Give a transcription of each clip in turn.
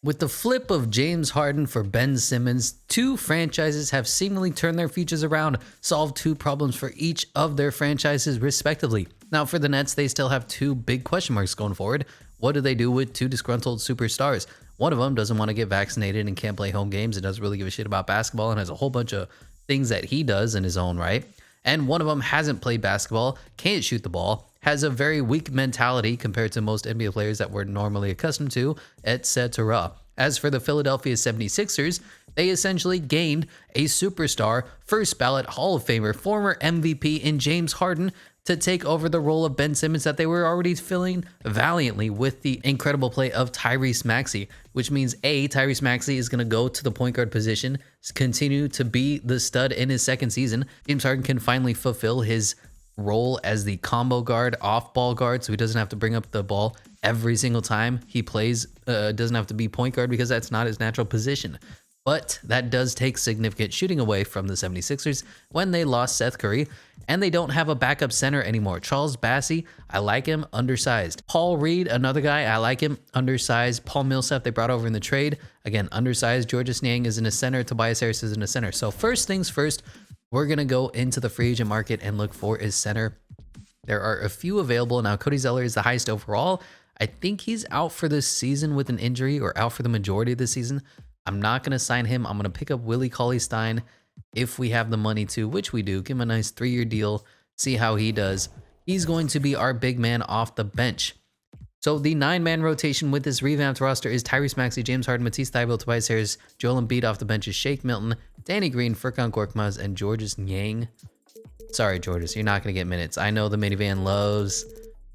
With the flip of James Harden for Ben Simmons, two franchises have seemingly turned their futures around, solved two problems for each of their franchises respectively. Now for the Nets, they still have two big question marks going forward. What do they do with two disgruntled superstars? One of them doesn't want to get vaccinated and can't play home games and doesn't really give a shit about basketball and has a whole bunch of things that he does in his own right. And one of them hasn't played basketball, can't shoot the ball, has a very weak mentality compared to most NBA players that we're normally accustomed to, etc. As for the Philadelphia 76ers, they essentially gained a superstar, first ballot Hall of Famer, former MVP in James Harden to take over the role of Ben Simmons that they were already filling valiantly with the incredible play of Tyrese Maxey, which means Tyrese Maxey is going to go to the point guard position, continue to be the stud in his second season. James Harden can finally fulfill his role as the combo guard, off-ball guard, so he doesn't have to bring up the ball every single time he plays, doesn't have to be point guard because that's not his natural position. But that does take significant shooting away from the 76ers when they lost Seth Curry, and they don't have a backup center anymore. Charles Bassey, I like him, undersized. Paul Reed, another guy, I like him, undersized. Paul Millsap, they brought over in the trade, again, undersized. Georges Niang is in a center, Tobias Harris is in a center. So first things first, we're going to go into the free agent market and look for his center. There are a few available. Now, Cody Zeller is the highest overall. I think he's out for this season with an injury or out for the majority of the season. I'm not going to sign him. I'm going to pick up Willie Cauley-Stein if we have the money to, which we do. Give him a nice 3-year deal, see how he does. He's going to be our big man off the bench. So the 9-man rotation with this revamped roster is Tyrese Maxey, James Harden, Matisse Thybulle, Tobias Harris, Joel Embiid. Off the bench is Shake Milton, Danny Green, Furkan Korkmaz, and Georges Niang. Sorry, Georges, you're not going to get minutes. I know the minivan loves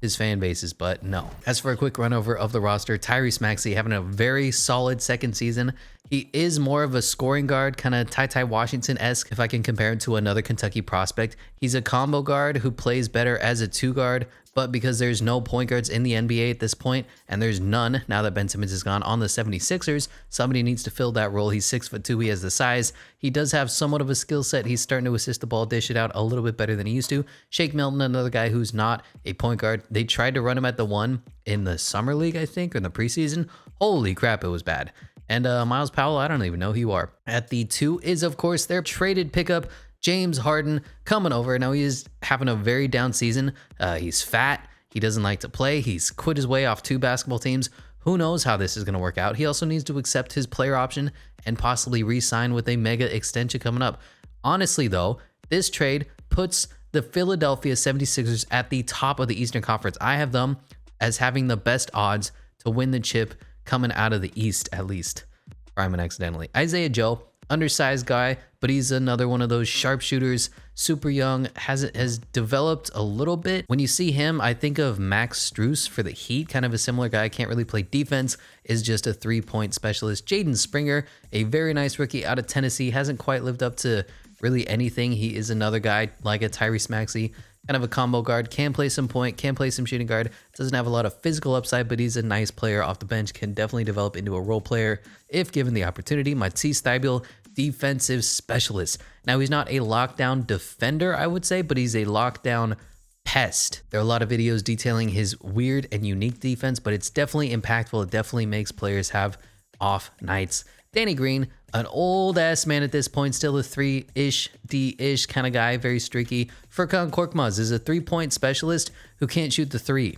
his fan bases, but no. As for a quick run over of the roster, Tyrese Maxey having a very solid second season. He is more of a scoring guard, kind of Ty Washington-esque if I can compare him to another Kentucky prospect. He's a combo guard who plays better as a 2-guard, but because there's no point guards in the NBA at this point, and there's none now that Ben Simmons is gone on the 76ers, somebody needs to fill that role. He's 6'2", he has the size. He does have somewhat of a skill set. He's starting to assist the ball, dish it out a little bit better than he used to. Shake Milton, another guy who's not a point guard. They tried to run him at the 1 in the summer league, I think, or in the preseason. Holy crap, it was bad. And Miles Powell, I don't even know who you are. At the 2 is, of course, their traded pickup, James Harden, coming over. Now, he is having a very down season. He's fat. He doesn't like to play. He's quit his way off 2 basketball teams. Who knows how this is going to work out. He also needs to accept his player option and possibly re-sign with a mega extension coming up. Honestly, though, this trade puts the Philadelphia 76ers at the top of the Eastern Conference. I have them as having the best odds to win the chip coming out of the East, at least. Rhyme accidentally. Isaiah Joe, undersized guy, but he's another one of those sharpshooters, super young, has developed a little bit. When you see him, I think of Max Strus for the Heat, kind of a similar guy, can't really play defense, is just a 3-point specialist. Jaden Springer, a very nice rookie out of Tennessee, hasn't quite lived up to really anything. He is another guy like a Tyrese Maxey, kind of a combo guard, can play some point, can play some shooting guard, doesn't have a lot of physical upside, but he's a nice player off the bench, can definitely develop into a role player if given the opportunity. Matisse Thybulle, defensive specialist. Now, he's not a lockdown defender, I would say, but he's a lockdown pest. There are a lot of videos detailing his weird and unique defense, but it's definitely impactful. It definitely makes players have off nights. Danny Green, an old-ass man at this point, still a 3-ish, D-ish kind of guy, very streaky. Furkan Korkmaz is a 3-point specialist who can't shoot the 3.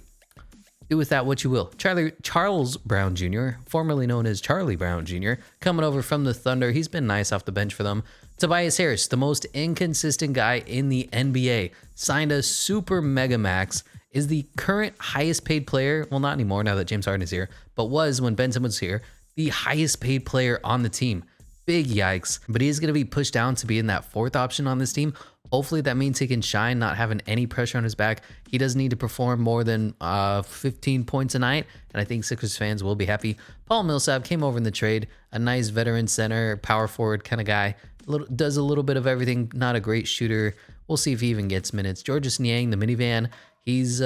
Do with that what you will. Charles Brown Jr., formerly known as Charlie Brown Jr., coming over from the Thunder. He's been nice off the bench for them. Tobias Harris, the most inconsistent guy in the NBA, signed a super mega max, is the current highest paid player, well, not anymore now that James Harden is here, but was when Ben Simmons was here, the highest paid player on the team. Big yikes, but he is going to be pushed down to be in that 4th option on this team. Hopefully that means he can shine, not having any pressure on his back. He doesn't need to perform more than 15 points a night, and I think Sixers fans will be happy. Paul Millsap came over in the trade, a nice veteran center, power forward kind of guy. Does a little bit of everything, not a great shooter. We'll see if he even gets minutes. Georges Niang, the minivan, he's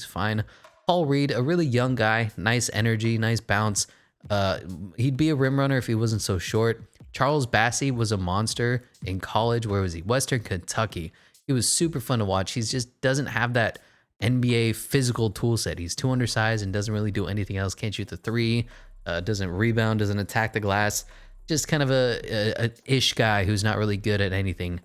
fine. Paul Reed, a really young guy, nice energy, nice bounce. He'd be a rim runner if he wasn't so short. Charles Bassey was a monster in college. Where was he? Western Kentucky. He was super fun to watch. He just doesn't have that NBA physical tool set. He's too undersized and doesn't really do anything else. Can't shoot the 3. doesn't rebound, doesn't attack the glass. Just kind of a ish guy who's not really good at anything.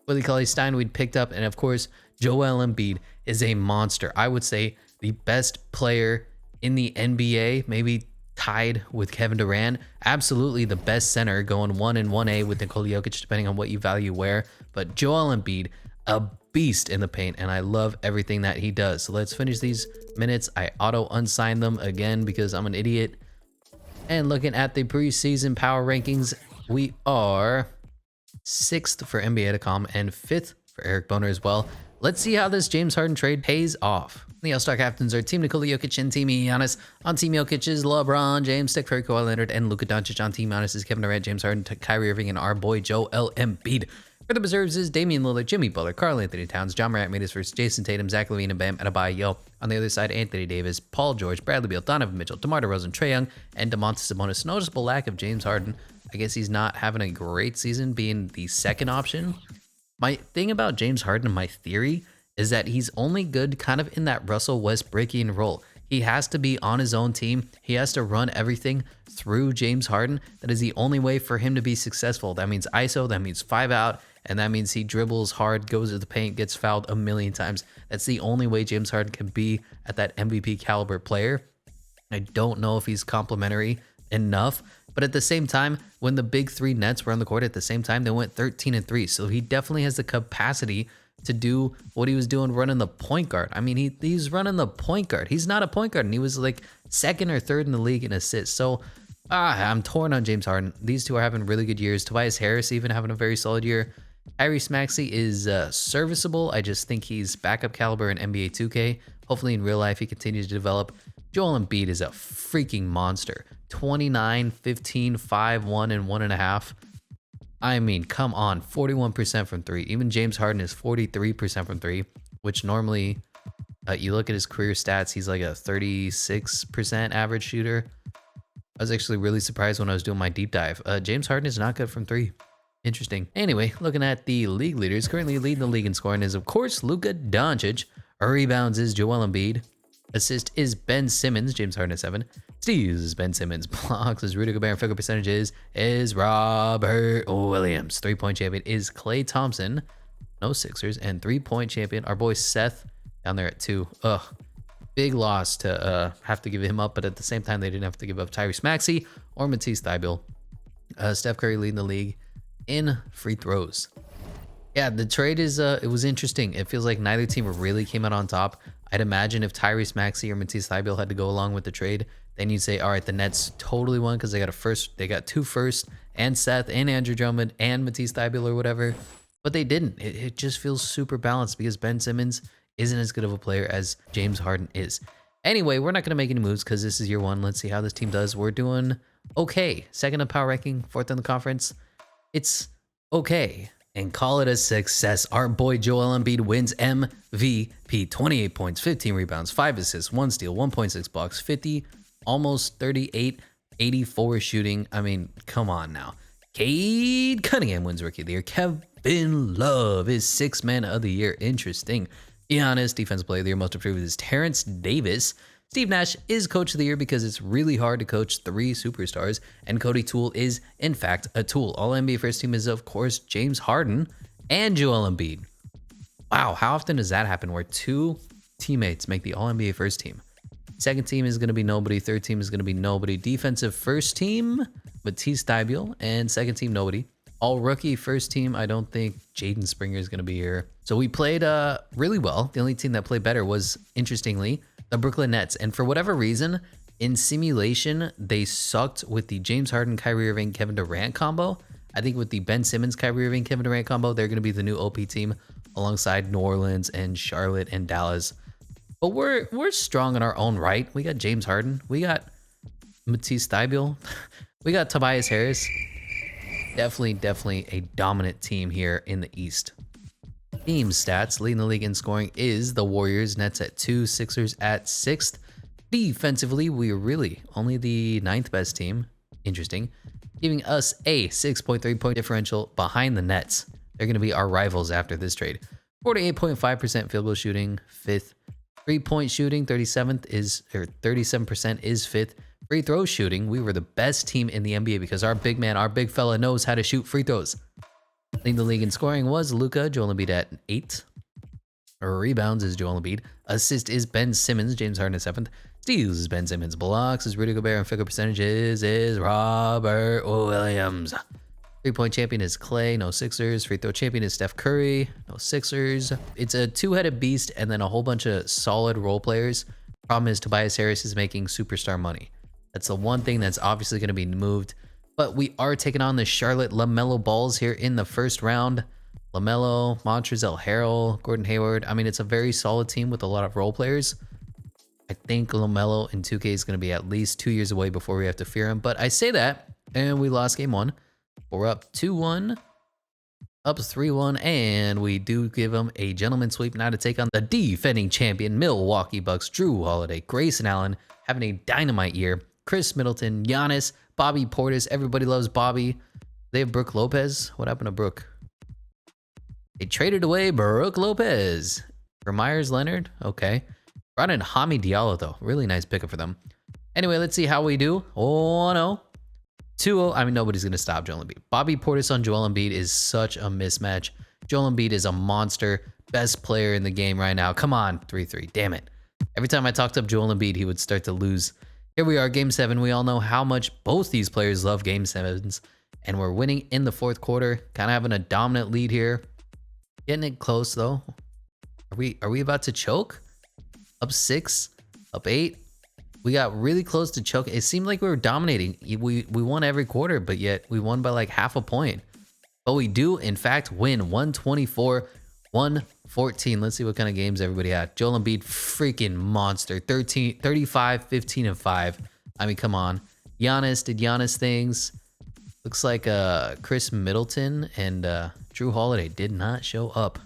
Willie Cauley-Stein we'd picked up, and of course, Joel Embiid is a monster. I would say the best player in the NBA, maybe tied with Kevin Durant. Absolutely the best center, going 1 and 1A with Nikola Jokic, depending on what you value where. But Joel Embiid, a beast in the paint, and I love everything that he does. So let's finish these minutes. I auto unsigned them again because I'm an idiot. And looking at the preseason power rankings, we are 6th for NBA.com and 5th for Eric Boner as well. Let's see how this James Harden trade pays off. The All-Star captains are Team Nikola Jokic and Team Giannis. On Team Jokic is LeBron James, Steph Curry, Kawhi Leonard, and Luka Doncic. On Team Giannis is Kevin Durant, James Harden, Kyrie Irving, and our boy Joel Embiid. For the reserves is Damian Lillard, Jimmy Butler, Karl Anthony Towns, John Morant made his first, Jason Tatum, Zach LaVine, and Bam Adebayo. On the other side, Anthony Davis, Paul George, Bradley Beal, Donovan Mitchell, DeMar DeRozan, Trae Young, and DeMontis Sabonis. Noticeable lack of James Harden. I guess he's not having a great season being the second option. My thing about James Harden, my theory, is that he's only good kind of in that Russell Westbrookian role. He has to be on his own team. He has to run everything through James Harden. That is the only way for him to be successful. That means ISO, that means 5 out, and that means he dribbles hard, goes to the paint, gets fouled a million times. That's the only way James Harden can be at that MVP caliber player. I don't know if he's complimentary enough, but at the same time, when the big 3 Nets were on the court at the same time, they went 13-3. So he definitely has the capacity to do what he was doing running the point guard. I mean, he's running the point guard. He's not a point guard, and he was like 2nd or 3rd in the league in assists. So I'm torn on James Harden. These two are having really good years. Tobias Harris even having a very solid year. Tyrese Maxey is serviceable. I just think he's backup caliber in NBA 2K. Hopefully in real life he continues to develop. Joel Embiid is a freaking monster. 29, 15, 5, 1, and 1.5. I mean, come on, 41% from 3. Even James Harden is 43% from 3, which normally, you look at his career stats, he's like a 36% average shooter. I was actually really surprised when I was doing my deep dive. James Harden is not good from 3. Interesting. Anyway, looking at the league leaders, currently leading the league in scoring is, of course, Luka Doncic. Rebounds is Joel Embiid. Assist is Ben Simmons. James Harden at 7. Steals is Ben Simmons. Blocks is Rudy Gobert. Field goal percentages is Robert Williams. 3-point champion is Klay Thompson. No Sixers. And 3-point champion, our boy Seth, down there at 2. Ugh. Big loss to have to give him up, but at the same time, they didn't have to give up Tyrese Maxey or Matisse Thybulle. Steph Curry leading the league in free throws. Yeah, the trade is it was interesting. It feels like neither team really came out on top. I'd imagine if Tyrese Maxey or Matisse Thybulle had to go along with the trade, then you'd say, all right, the Nets totally won because they got 2 firsts, and Seth and Andrew Drummond and Matisse Thybulle or whatever. But they didn't. It just feels super balanced because Ben Simmons isn't as good of a player as James Harden is. Anyway, we're not going to make any moves because this is year 1. Let's see how this team does. We're doing okay. 2nd in power ranking, 4th in the conference. It's okay. And call it a success. Our boy Joel Embiid wins MVP. 28 points, 15 rebounds, 5 assists, 1 steal, 1.6 blocks, 50, almost 38, 84 shooting. I mean, come on now. Cade Cunningham wins Rookie of the Year. Kevin Love is 6th Man of the Year. Interesting. Giannis, Defensive Player of the Year. Most improved is Terrence Davis. Steve Nash is Coach of the Year because it's really hard to coach 3 superstars, and Cody Toole is, in fact, a tool. All NBA first team is, of course, James Harden and Joel Embiid. Wow, how often does that happen where 2 teammates make the All-NBA first team? Second team is going to be nobody. Third team is going to be nobody. Defensive first team, Matisse Thybulle, and second team, nobody. All rookie first team, I don't think Jaden Springer is going to be here. So we played really well. The only team that played better was, interestingly, the Brooklyn Nets. And for whatever reason, in simulation, they sucked with the James Harden, Kyrie Irving, Kevin Durant combo. I think with the Ben Simmons, Kyrie Irving, Kevin Durant combo, they're going to be the new OP team alongside New Orleans and Charlotte and Dallas. But we're strong in our own right. We got James Harden. We got Matisse Thybulle. We got Tobias Harris. Definitely a dominant team here in the East. Team stats, leading the league in scoring is the Warriors. Nets at 2, Sixers at 6th. Defensively, we are really only the 9th best team. Interesting. Giving us a 6.3 point differential behind the Nets. They're going to be our rivals after this trade. 48.5% field goal shooting, 5th. 3-point shooting, 37% is 5th. Free throw shooting, we were the best team in the NBA because our big man, our big fella knows how to shoot free throws. Leading the league in scoring was Luka, Joel Embiid at 8. Rebounds is Joel Embiid. Assist is Ben Simmons, James Harden at 7th. Steals is Ben Simmons. Blocks is Rudy Gobert, and field goal percentages is Robert Williams. 3-point champion is Clay, no Sixers. Free throw champion is Steph Curry, no Sixers. It's a two-headed beast and then a whole bunch of solid role players. Problem is Tobias Harris is making superstar money. That's the one thing that's obviously going to be moved. But we are taking on the Charlotte LaMelo Balls here in the first round. LaMelo, Montrezl Harrell, Gordon Hayward. I mean, it's a very solid team with a lot of role players. I think LaMelo in 2K is going to be at least 2 years away before we have to fear him. But I say that, and we lost game 1. We're up 2-1, up 3-1, and we do give them a gentleman sweep now to take on the defending champion Milwaukee Bucks. Drew Holiday, Grayson Allen having a dynamite year. Chris Middleton, Giannis, Bobby Portis. Everybody loves Bobby. They have Brooke Lopez. What happened to Brooke? They traded away Brooke Lopez for Myers Leonard. Okay. Brought in Hami Diallo, though. Really nice pickup for them. Anyway, let's see how we do. 1-0. 2-0. I mean, nobody's going to stop Joel Embiid. Bobby Portis on Joel Embiid is such a mismatch. Joel Embiid is a monster. Best player in the game right now. Come on. 3-3. Damn it. Every time I talked up Joel Embiid, he would start to lose. Here we are, Game 7. We all know how much both these players love Game 7s. And we're winning in the fourth quarter. Kind of having a dominant lead here. Getting it close, though. Are we about to choke? Up 6, up 8. We got really close to choke. It seemed like we were dominating. We won every quarter, but yet we won by like half a point. But we do, in fact, win 124-114. Let's see what kind of games everybody had. Joel Embiid, freaking monster. 35, 15, and 5. I mean, come on. Giannis did Giannis things. Looks like Chris Middleton and Drew Holiday did not show up.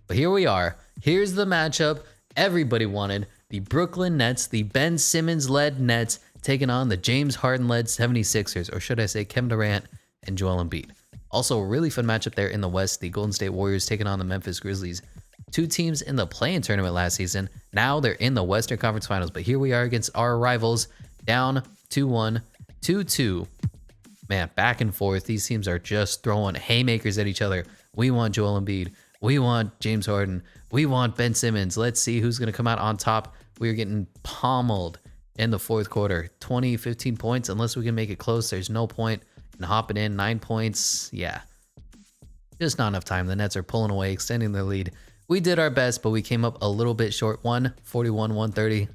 But here we are. Here's the matchup everybody wanted. The Brooklyn Nets, the Ben Simmons-led Nets, taking on the James Harden-led 76ers, or should I say Kevin Durant and Joel Embiid. Also, a really fun matchup there in the West, the Golden State Warriors taking on the Memphis Grizzlies. Two teams in the play-in tournament last season. Now they're in the Western Conference Finals, but here we are against our rivals, down 2-1, 2-2. Man, back and forth. These teams are just throwing haymakers at each other. We want Joel Embiid. We want James Harden. We want Ben Simmons. Let's see who's going to come out on top. We are getting pommeled in the fourth quarter. 20, 15 points. Unless we can make it close, there's no point in hopping in. 9 points. Yeah. Just not enough time. The Nets are pulling away, extending their lead. We did our best, but we came up a little bit short. 141-130.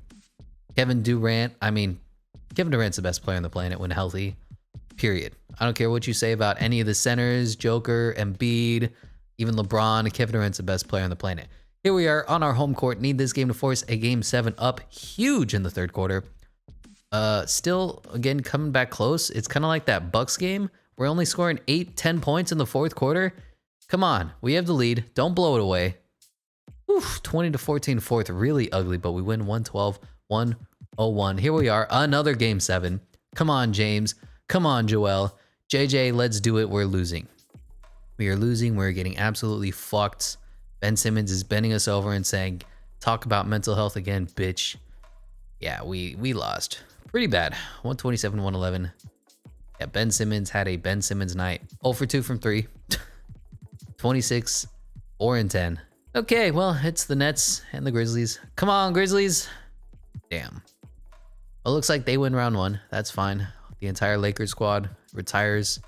Kevin Durant. I mean, Kevin Durant's the best player on the planet when healthy. Period. I don't care what you say about any of the centers, Joker, Embiid, even LeBron. Kevin Durant's the best player on the planet. Here we are on our home court. Need this game to force a Game 7 up huge in the third quarter. Still, again, coming back close. It's kind of like that Bucks game. We're only scoring 8-10 points in the fourth quarter. Come on. We have the lead. Don't blow it away. Oof, 20-14 fourth. Really ugly, but we win 112-101. Here we are. Another Game 7. Come on, James. Come on, Joel. JJ, let's do it. We're losing. We are losing. We're getting absolutely fucked. Ben Simmons is bending us over and saying, talk about mental health again, bitch. Yeah, we lost. Pretty bad. 127-111. Yeah, Ben Simmons had a Ben Simmons night. 0 for 2 from 3. 26, 4 and 10. Okay, well, it's the Nets and the Grizzlies. Come on, Grizzlies. Damn. Well, looks like they win round 1. That's fine. The entire Lakers squad retires.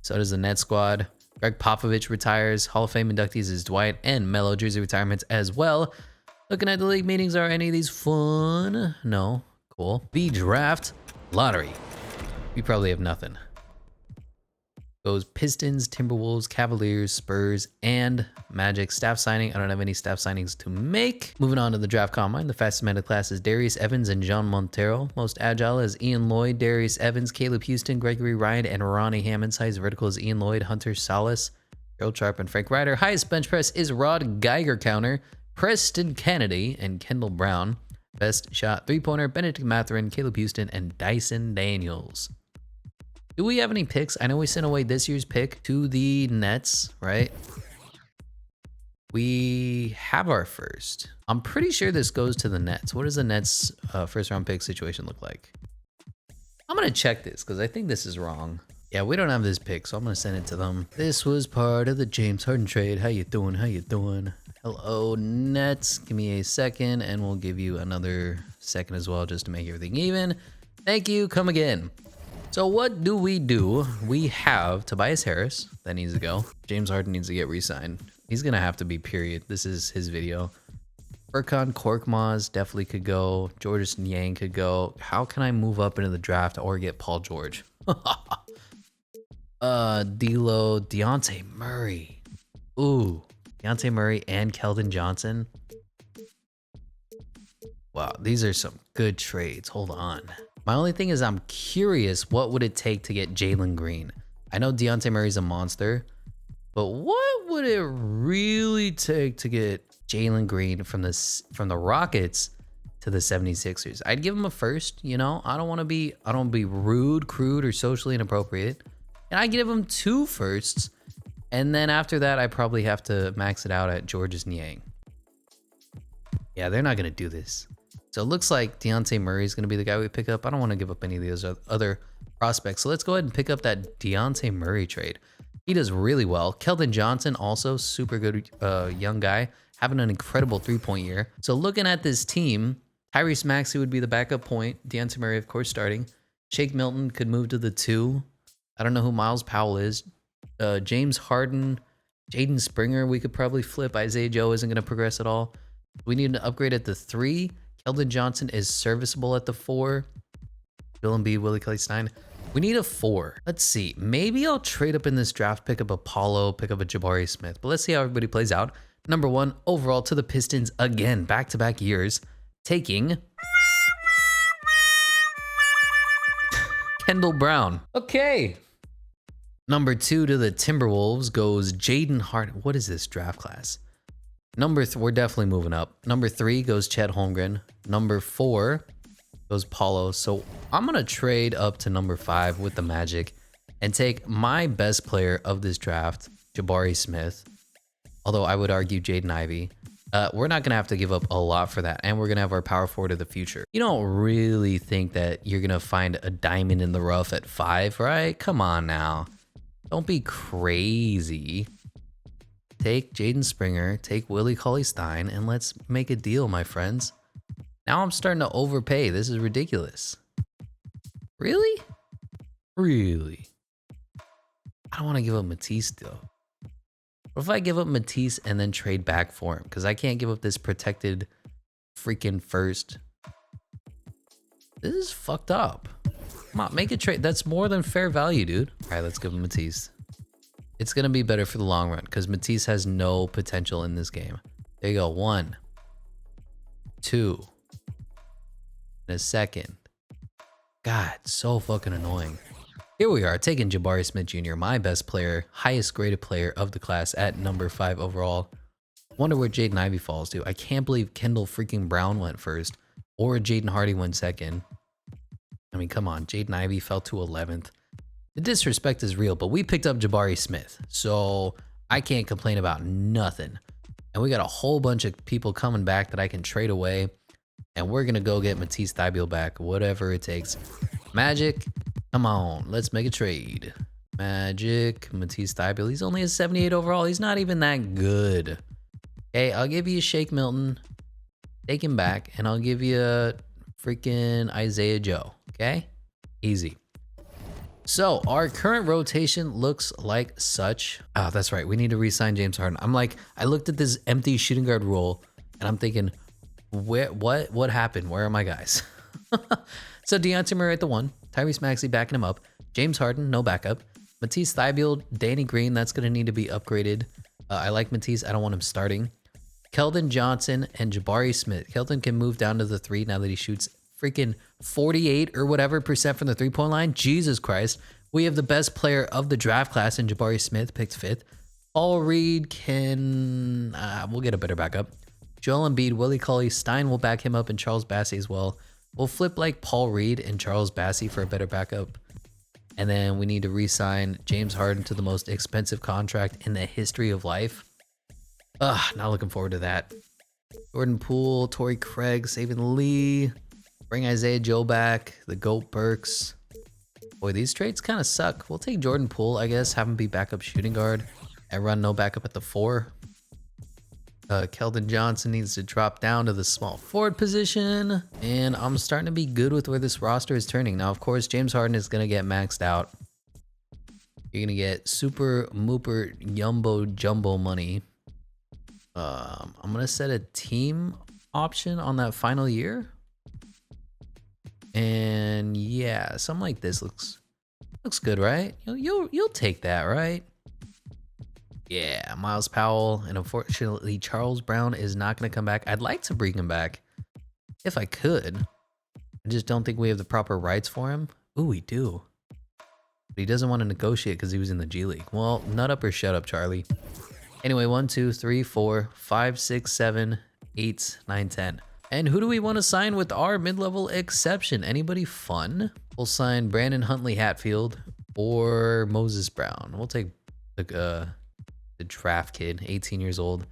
So does the Nets squad. Greg Popovich retires. Hall of Fame inductees is Dwight and Melo jersey retirements as well. Looking at the league meetings, are any of these fun? No. Cool. The draft lottery. We probably have nothing. Goes Pistons, Timberwolves, Cavaliers, Spurs, and Magic. Staff signing. I don't have any staff signings to make. Moving on to the draft combine. The fastest man of the class is Darius Evans and John Montero. Most agile is Ian Lloyd, Darius Evans, Caleb Houston, Gregory Ryan, and Ronnie Hammond. Highest vertical is Ian Lloyd, Hunter Salas, Gerald Sharp, and Frank Ryder. Highest bench press is Rod Geiger counter, Preston Kennedy, and Kendall Brown. Best shot three-pointer, Benedict Mathurin, Caleb Houston, and Dyson Daniels. Do we have any picks? I know we sent away this year's pick to the Nets, right? We have our first. I'm pretty sure this goes to the Nets. What does the Nets first round pick situation look like? I'm gonna check this because I think this is wrong. Yeah, we don't have this pick, so I'm gonna send it to them. This was part of the James Harden trade. How you doing? How you doing? Hello, Nets. Give me a second, and we'll give you another second as well, just to make everything even. Thank you. Come again. So what do? We have Tobias Harris. That needs to go. James Harden needs to get re-signed. He's gonna have to be, period. This is his video. Furkan Korkmaz definitely could go. Georges Niang could go. How can I move up into the draft or get Paul George? D'Lo, Deontay Murray. Ooh, Deontay Murray and Keldon Johnson. Wow, these are some good trades. Hold on. My only thing is I'm curious, what would it take to get Jalen Green? I know Deontay Murray's a monster, but what would it really take to get Jalen Green from the Rockets to the 76ers? I'd give him a first, you know. I don't want to be rude, crude, or socially inappropriate. And I give him 2 firsts. And then after that, I probably have to max it out at Georges Niang. Yeah, they're not going to do this. So it looks like Deontay Murray is going to be the guy we pick up. I don't want to give up any of those other prospects. So let's go ahead and pick up that Deontay Murray trade. He does really well. Keldon Johnson, also super good young guy, having an incredible 3-point year. So looking at this team, Tyrese Maxey would be the backup point. Deontay Murray, of course, starting. Shake Milton could move to the 2. I don't know who Miles Powell is. James Harden, Jaden Springer, we could probably flip. Isaiah Joe isn't going to progress at all. We need an upgrade at the 3. Keldon Johnson is serviceable at the 4. Joel Embiid, Willie Cauley-Stein. We need a 4. Let's see. Maybe I'll trade up in this draft, pick up a Paulo, pick up a Jabari Smith. But let's see how everybody plays out. Number 1 overall to the Pistons again, back-to-back years, taking Kendall Brown. Okay. Number 2 to the Timberwolves goes Jaden Harden. What is this draft class? We're definitely moving up. Number 3 goes Chet Holmgren. Number 4 goes Paulo. So I'm going to trade up to number 5 with the Magic and take my best player of this draft, Jabari Smith. Although I would argue Jaden Ivey. We're not going to have to give up a lot for that. And we're going to have our power forward of the future. You don't really think that you're going to find a diamond in the rough at 5, right? Come on now. Don't be crazy. Take Jaden Springer, take Willie Cauley-Stein, and let's make a deal, my friends. Now I'm starting to overpay. This is ridiculous. Really? Really? I don't want to give up Matisse, though. What if I give up Matisse and then trade back for him? Because I can't give up this protected freaking first. This is fucked up. Come on, make a trade. That's more than fair value, dude. All right, let's give him Matisse. It's going to be better for the long run because Matisse has no potential in this game. There you go. 1, 2, and a second. God, so fucking annoying. Here we are, taking Jabari Smith Jr., my best player, highest graded player of the class at number 5 overall. Wonder where Jaden Ivey falls to. I can't believe Kendall freaking Brown went first or Jaden Hardy went second. I mean, come on. Jaden Ivey fell to 11th. The disrespect is real, but we picked up Jabari Smith, so I can't complain about nothing. And we got a whole bunch of people coming back that I can trade away, and we're going to go get Matisse Thybulle back, whatever it takes. Magic, come on, let's make a trade. Magic, Matisse Thybulle, he's only a 78 overall. He's not even that good. Okay, I'll give you Shake Milton, take him back, and I'll give you a freaking Isaiah Joe, okay? Easy. So our current rotation looks like such. Oh, that's right. We need to re-sign James Harden. I looked at this empty shooting guard role and I'm thinking, what happened? Where are my guys? So Deontay Murray at the 1, Tyrese Maxey backing him up, James Harden, no backup, Matisse Thybulle, Danny Green, that's going to need to be upgraded. I like Matisse. I don't want him starting. Keldon Johnson and Jabari Smith. Keldon can move down to the 3 now that he shoots freaking 48 or whatever % from the 3-point line. Jesus Christ. We have the best player of the draft class in Jabari Smith, picked 5th. Paul Reed can... we'll get a better backup. Joel Embiid, Willie Cauley-Stein will back him up, and Charles Bassey as well. We'll flip like Paul Reed and Charles Bassey for a better backup. And then we need to re-sign James Harden to the most expensive contract in the history of life. Not looking forward to that. Jordan Poole, Torrey Craig, Saban Lee. Bring Isaiah Joe back. The GOAT Burks. Boy, these trades kind of suck. We'll take Jordan Poole, I guess, have him be backup shooting guard and run no backup at the 4. Keldon Johnson needs to drop down to the small forward position. And I'm starting to be good with where this roster is turning. Now, of course, James Harden is going to get maxed out. You're going to get super mooper yumbo jumbo money. I'm going to set a team option on that final year. And yeah, something like this looks good, right? You'll take that, right? Yeah, Miles Powell, and unfortunately Charles Brown is not going to come back. I'd like to bring him back if I could. I just don't think we have the proper rights for him. Ooh, we do. But he doesn't want to negotiate because he was in the G League. Well, nut up or shut up, Charlie. Anyway, 1, 2, 3, 4, 5, 6, 7, 8, 9, 10. And who do we want to sign with our mid-level exception? Anybody fun? We'll sign Brandon Huntley Hatfield or Moses Brown. We'll take the draft kid, 18 years old.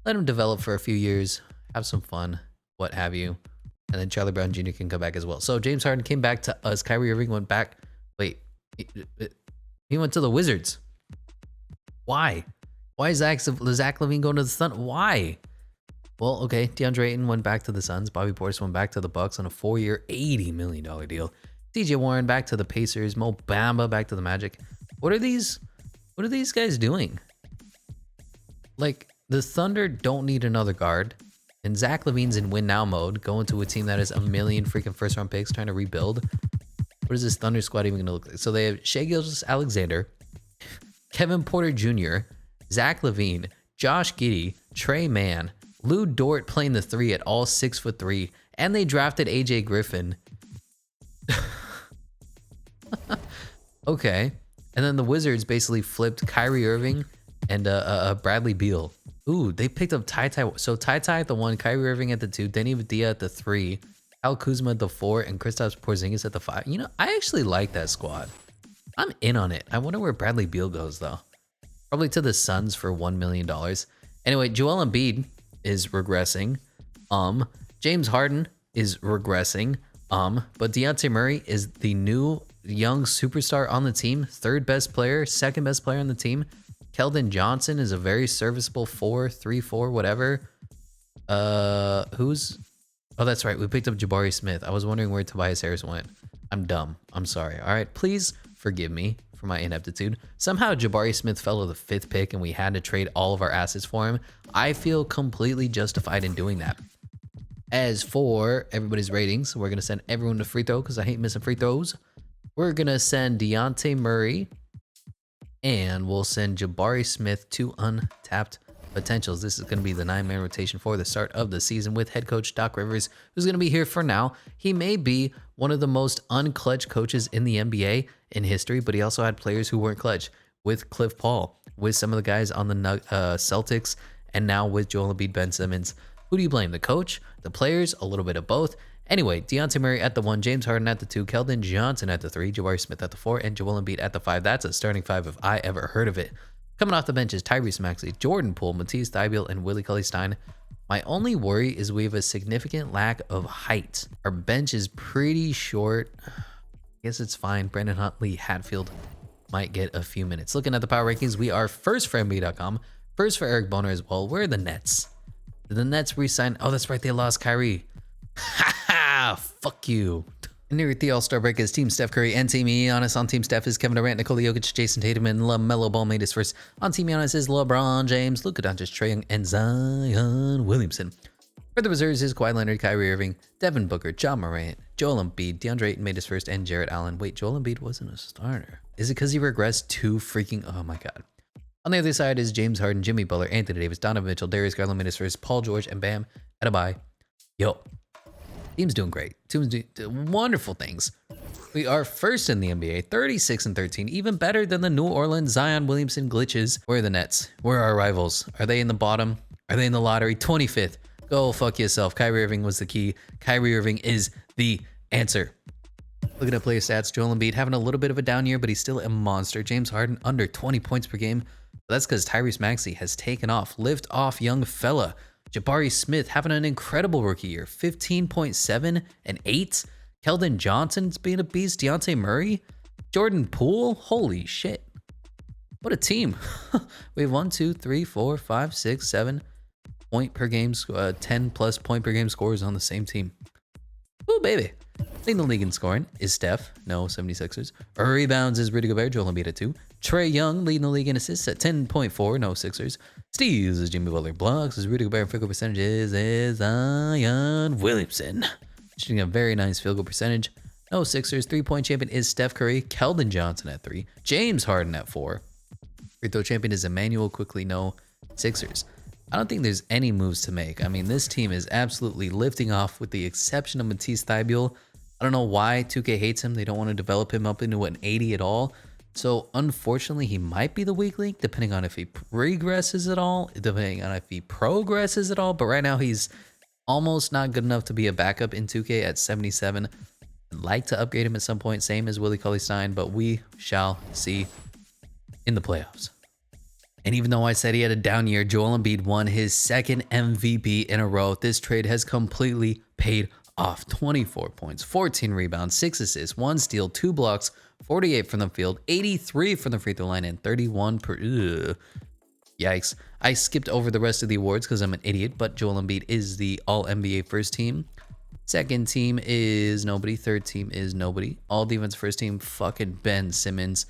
Let him develop for a few years, have some fun, what have you. And then Charlie Brown Jr. can come back as well. So James Harden came back to us. Kyrie Irving went back. Wait, he went to the Wizards. Why? Why is Zach LaVine going to the Thunder? Why? Well, okay, DeAndre Ayton went back to the Suns. Bobby Portis went back to the Bucks on a 4-year, $80 million deal. DJ Warren back to the Pacers. Mo Bamba back to the Magic. What are these guys doing? Like, the Thunder don't need another guard. And Zach LaVine's in win now mode, going to a team that has a million freaking first round picks trying to rebuild. What is this Thunder squad even going to look like? So they have Shai Gilgeous-Alexander, Kevin Porter Jr., Zach LaVine, Josh Giddey, Trey Mann, Lou Dort playing the 3 at all 6'3", and they drafted AJ Griffin. Okay. And then the Wizards basically flipped Kyrie Irving and Bradley Beal. Ooh, they picked up Ty. So Ty at the 1, Kyrie Irving at the 2, Denny Avdija at the 3, Al Kuzma at the 4, and Kristaps Porzingis at the 5. You know, I actually like that squad. I'm in on it. I wonder where Bradley Beal goes, though. Probably to the Suns for $1 million. Anyway, Joel Embiid is regressing. James Harden is regressing. But Dejounte Murray is the new young superstar on the team. 3rd best player, 2nd best player on the team. Keldon Johnson is a very serviceable 4, 3, 4, whatever. Oh, that's right. We picked up Jabari Smith. I was wondering where Tobias Harris went. I'm dumb. I'm sorry. All right. Please forgive me for my ineptitude. Somehow Jabari Smith fell to the 5th pick and we had to trade all of our assets for him. I feel completely justified in doing that. As for everybody's ratings, we're going to send everyone to free throw because I hate missing free throws. We're going to send Dejounte Murray and we'll send Jabari Smith to untapped potentials. This is going to be the 9-man rotation for the start of the season with head coach Doc Rivers, who's going to be here for now. He may be one of the most unclutch coaches in the NBA in history, but he also had players who weren't clutch with Cliff Paul, with some of the guys on the Celtics, and now with Joel Embiid, Ben Simmons. Who do you blame? The coach? The players? A little bit of both. Anyway, Dejounte Murray at the 1, James Harden at the 2, Keldon Johnson at the 3, Jabari Smith at the 4, and Joel Embiid at the 5. That's a starting 5 if I ever heard of it. Coming off the bench is Tyrese Maxey, Jordan Poole, Matisse Thybulle, and Willie Cauley-Stein. My only worry is we have a significant lack of height. Our bench is pretty short. I guess it's fine. Brandon Huntley Hatfield might get a few minutes. Looking at the power rankings, we are first for NBA.com, first for Eric Boner as well. Where are the Nets? Did the Nets re-sign? Oh, that's right. They lost Kyrie. Ha ha! Fuck you. And here at the All-Star break is Team Steph Curry and Team Giannis. On Team Steph is Kevin Durant, Nikola Jokic, Jason Tatum, and LaMelo Ball made his first. On Team Giannis is LeBron James, Luka Doncic, Trae Young, and Zion Williamson. For the reserves is Kawhi Leonard, Kyrie Irving, Devin Booker, John Morant, Joel Embiid, DeAndre Ayton made his first, and Jarrett Allen. Wait, Joel Embiid wasn't a starter. Is it because he regressed too freaking... Oh my god. On the other side is James Harden, Jimmy Butler, Anthony Davis, Donovan Mitchell, Darius Garland made his first, Paul George, and Bam Adebayo. Yo. Team's doing great. Team's doing wonderful things. We are first in the NBA, 36-13, even better than the New Orleans Zion Williamson glitches. Where are the Nets? Where are our rivals? Are they in the bottom? Are they in the lottery? 25th. Go fuck yourself. Kyrie Irving was the key. Kyrie Irving is the answer. Looking at player stats, Joel Embiid having a little bit of a down year, but he's still a monster. James Harden under 20 points per game. But that's because Tyrese Maxey has taken off. Lift off, young fella. Jabari Smith having an incredible rookie year, 15.7 and 8. Keldon Johnson's being a beast. Dejounte Murray, Jordan Poole, holy shit. What a team. We have 1, 2, 3, 4, 5, 6, 7 point per game, 10 plus point per game scores on the same team. Ooh, baby. Leading the league in scoring is Steph, no 76ers. Rebounds is Rudy Gobert, Joel Embiid at 2. Trae Young leading the league in assists at 10.4, no Sixers. Steals is Jimmy Butler. Blocks is Rudy Gobert. Field goal percentage is Zion Williamson. Shooting a very nice field goal percentage. No Sixers. 3-point champion is Steph Curry. Keldon Johnson at 3. James Harden at 4. Free throw champion is Emmanuel Quickly. No Sixers. I don't think there's any moves to make. I mean, this team is absolutely lifting off with the exception of Matisse Thybulle. I don't know why 2K hates him. They don't want to develop him up into an 80 at all. So unfortunately, he might be the weak link, depending on if he regresses at all, depending on if he progresses at all. But right now, he's almost not good enough to be a backup in 2K at 77. I'd like to upgrade him at some point, same as Willie Cauley-Stein, but we shall see in the playoffs. And even though I said he had a down year, Joel Embiid won his second MVP in a row. This trade has completely paid off. 24 points, 14 rebounds, 6 assists, 1 steal, 2 blocks, 48 from the field, 83 from the free throw line, and 31 per... Yikes. I skipped over the rest of the awards because I'm an idiot, but Joel Embiid is the All-NBA first team. Second team is nobody. Third team is nobody. All-defense first team, fucking Ben Simmons.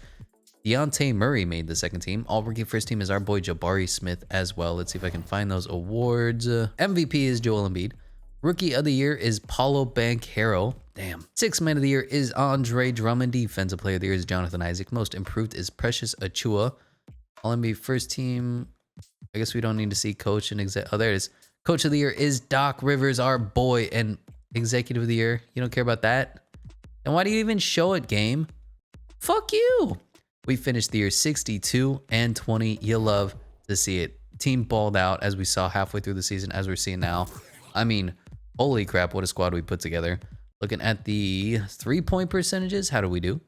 Deontay Murray made the second team. All-rookie first team is our boy Jabari Smith as well. Let's see if I can find those awards. MVP is Joel Embiid. Rookie of the year is Paulo Banchero. Damn. Sixth man of the year is Andre Drummond. Defensive player of the year is Jonathan Isaac. Most improved is Precious Achua. All-NBA first team. I guess we don't need to see coach and exec. Oh, there it is. Coach of the year is Doc Rivers, our boy, and executive of the year. You don't care about that? And why do you even show it, game? Fuck you. We finished the year 62-20. You love to see it. Team balled out as we saw halfway through the season, as we're seeing now. I mean, holy crap, what a squad we put together. Looking at the 3-point percentages, how do we do?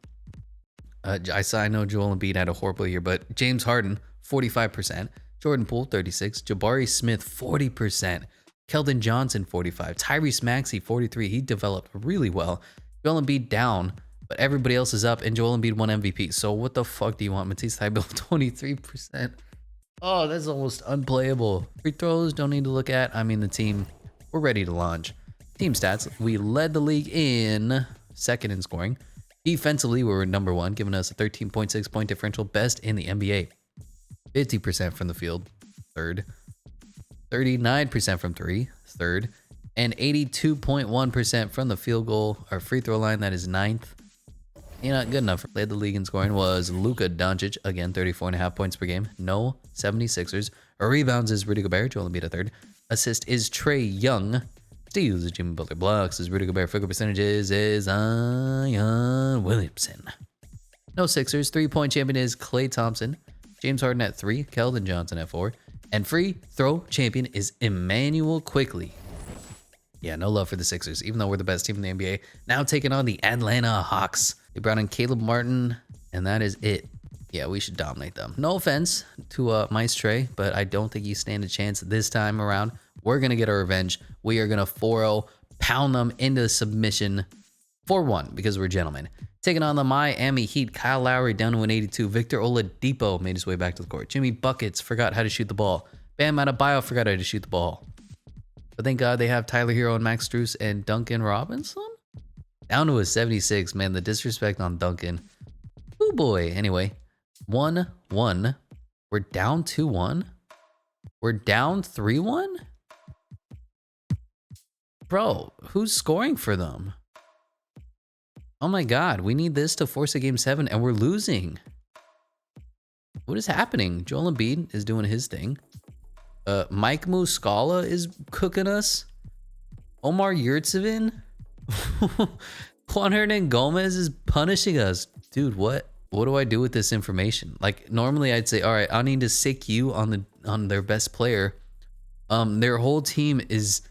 I know Joel Embiid had a horrible year, but James Harden, 45%. Jordan Poole, 36%. Jabari Smith, 40%. Keldon Johnson, 45%. Tyrese Maxey, 43%. He developed really well. Joel Embiid down, but everybody else is up, and Joel Embiid won MVP. So what the fuck do you want? Matisse Thybulle, 23%. Oh, that's almost unplayable. Free throws, don't need to look at. I mean, the team, we're ready to launch. Team stats, we led the league in second in scoring. Defensively, we were number 1, giving us a 13.6 point differential, best in the NBA. 50% from the field, third. 39% from 3, third. And 82.1% from the field goal or free throw line, that is 9th. You're not good enough. Led the league in scoring was Luka Doncic, again, 34.5 points per game. No 76ers. Rebounds is Rudy Gobert, Joel Embiid at 3rd. Assist is Trae Young. Steals is Jimmy Butler. Blocks is Rudy Gobert. Field goal percentages is Zion Williamson. No Sixers. 3-point champion is Klay Thompson. James Harden at 3. Keldon Johnson at 4. And free throw champion is Emmanuel Quickly. Yeah, no love for the Sixers, even though we're the best team in the NBA. Now taking on the Atlanta Hawks. They brought in Caleb Martin, and that is it. Yeah, we should dominate them. No offense to Maestre, but I don't think you stand a chance this time around. We're going to get our revenge. We are going to 4-0, pound them into submission 4-1 because we're gentlemen. Taking on the Miami Heat, Kyle Lowry down to an 82. Victor Oladipo made his way back to the court. Jimmy Buckets forgot how to shoot the ball. Bam Adebayo forgot how to shoot the ball. But thank God they have Tyler Hero and Max Strus and Duncan Robinson. Down to a 76, man. The disrespect on Duncan. Oh boy. Anyway, 1-1. We're down 2-1. We're down 3-1. Bro, who's scoring for them? Oh my God, we need this to force a game 7 and we're losing. What is happening? Joel Embiid is doing his thing. Mike Muscala is cooking us. Omar Yurtseven. Juan Hernan Gomez is punishing us. Dude, what do I do with this information? Like, normally I'd say, all right, I need to sick you on their best player. Their whole team is...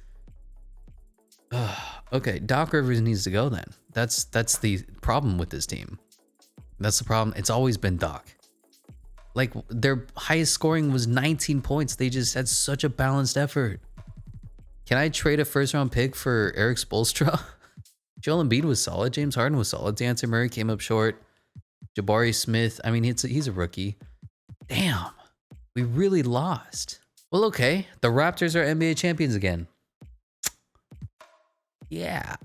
okay, Doc Rivers needs to go then. That's the problem with this team. That's the problem. It's always been Doc. Like, their highest scoring was 19 points. They just had such a balanced effort. Can I trade a first-round pick for Eric Spoelstra? Joel Embiid was solid. James Harden was solid. Deontay Murray came up short. Jabari Smith, I mean, he's a rookie. Damn, we really lost. Well, okay, the Raptors are NBA champions again. Yeah.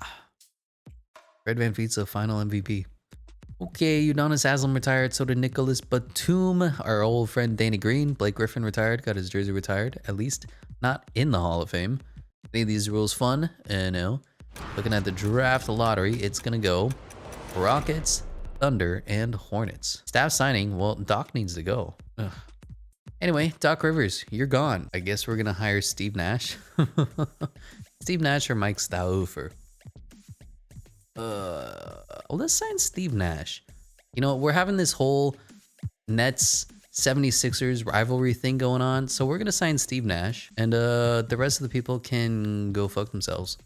Fred VanVleet's final MVP. Okay, Udonis Haslem retired, so did Nicholas Batum. Our old friend Danny Green. Blake Griffin retired, got his jersey retired, at least not in the Hall of Fame. Any of these rules fun? No. Looking at the draft lottery, it's gonna go Rockets, Thunder, and Hornets. Staff signing, well, Doc needs to go. Ugh. Anyway, Doc Rivers, you're gone. I guess we're gonna hire Steve Nash. Steve Nash or Mike Stauffer. Well, let's sign Steve Nash. You know, we're having this whole Nets 76ers rivalry thing going on, so we're gonna sign Steve Nash, and the rest of the people can go fuck themselves.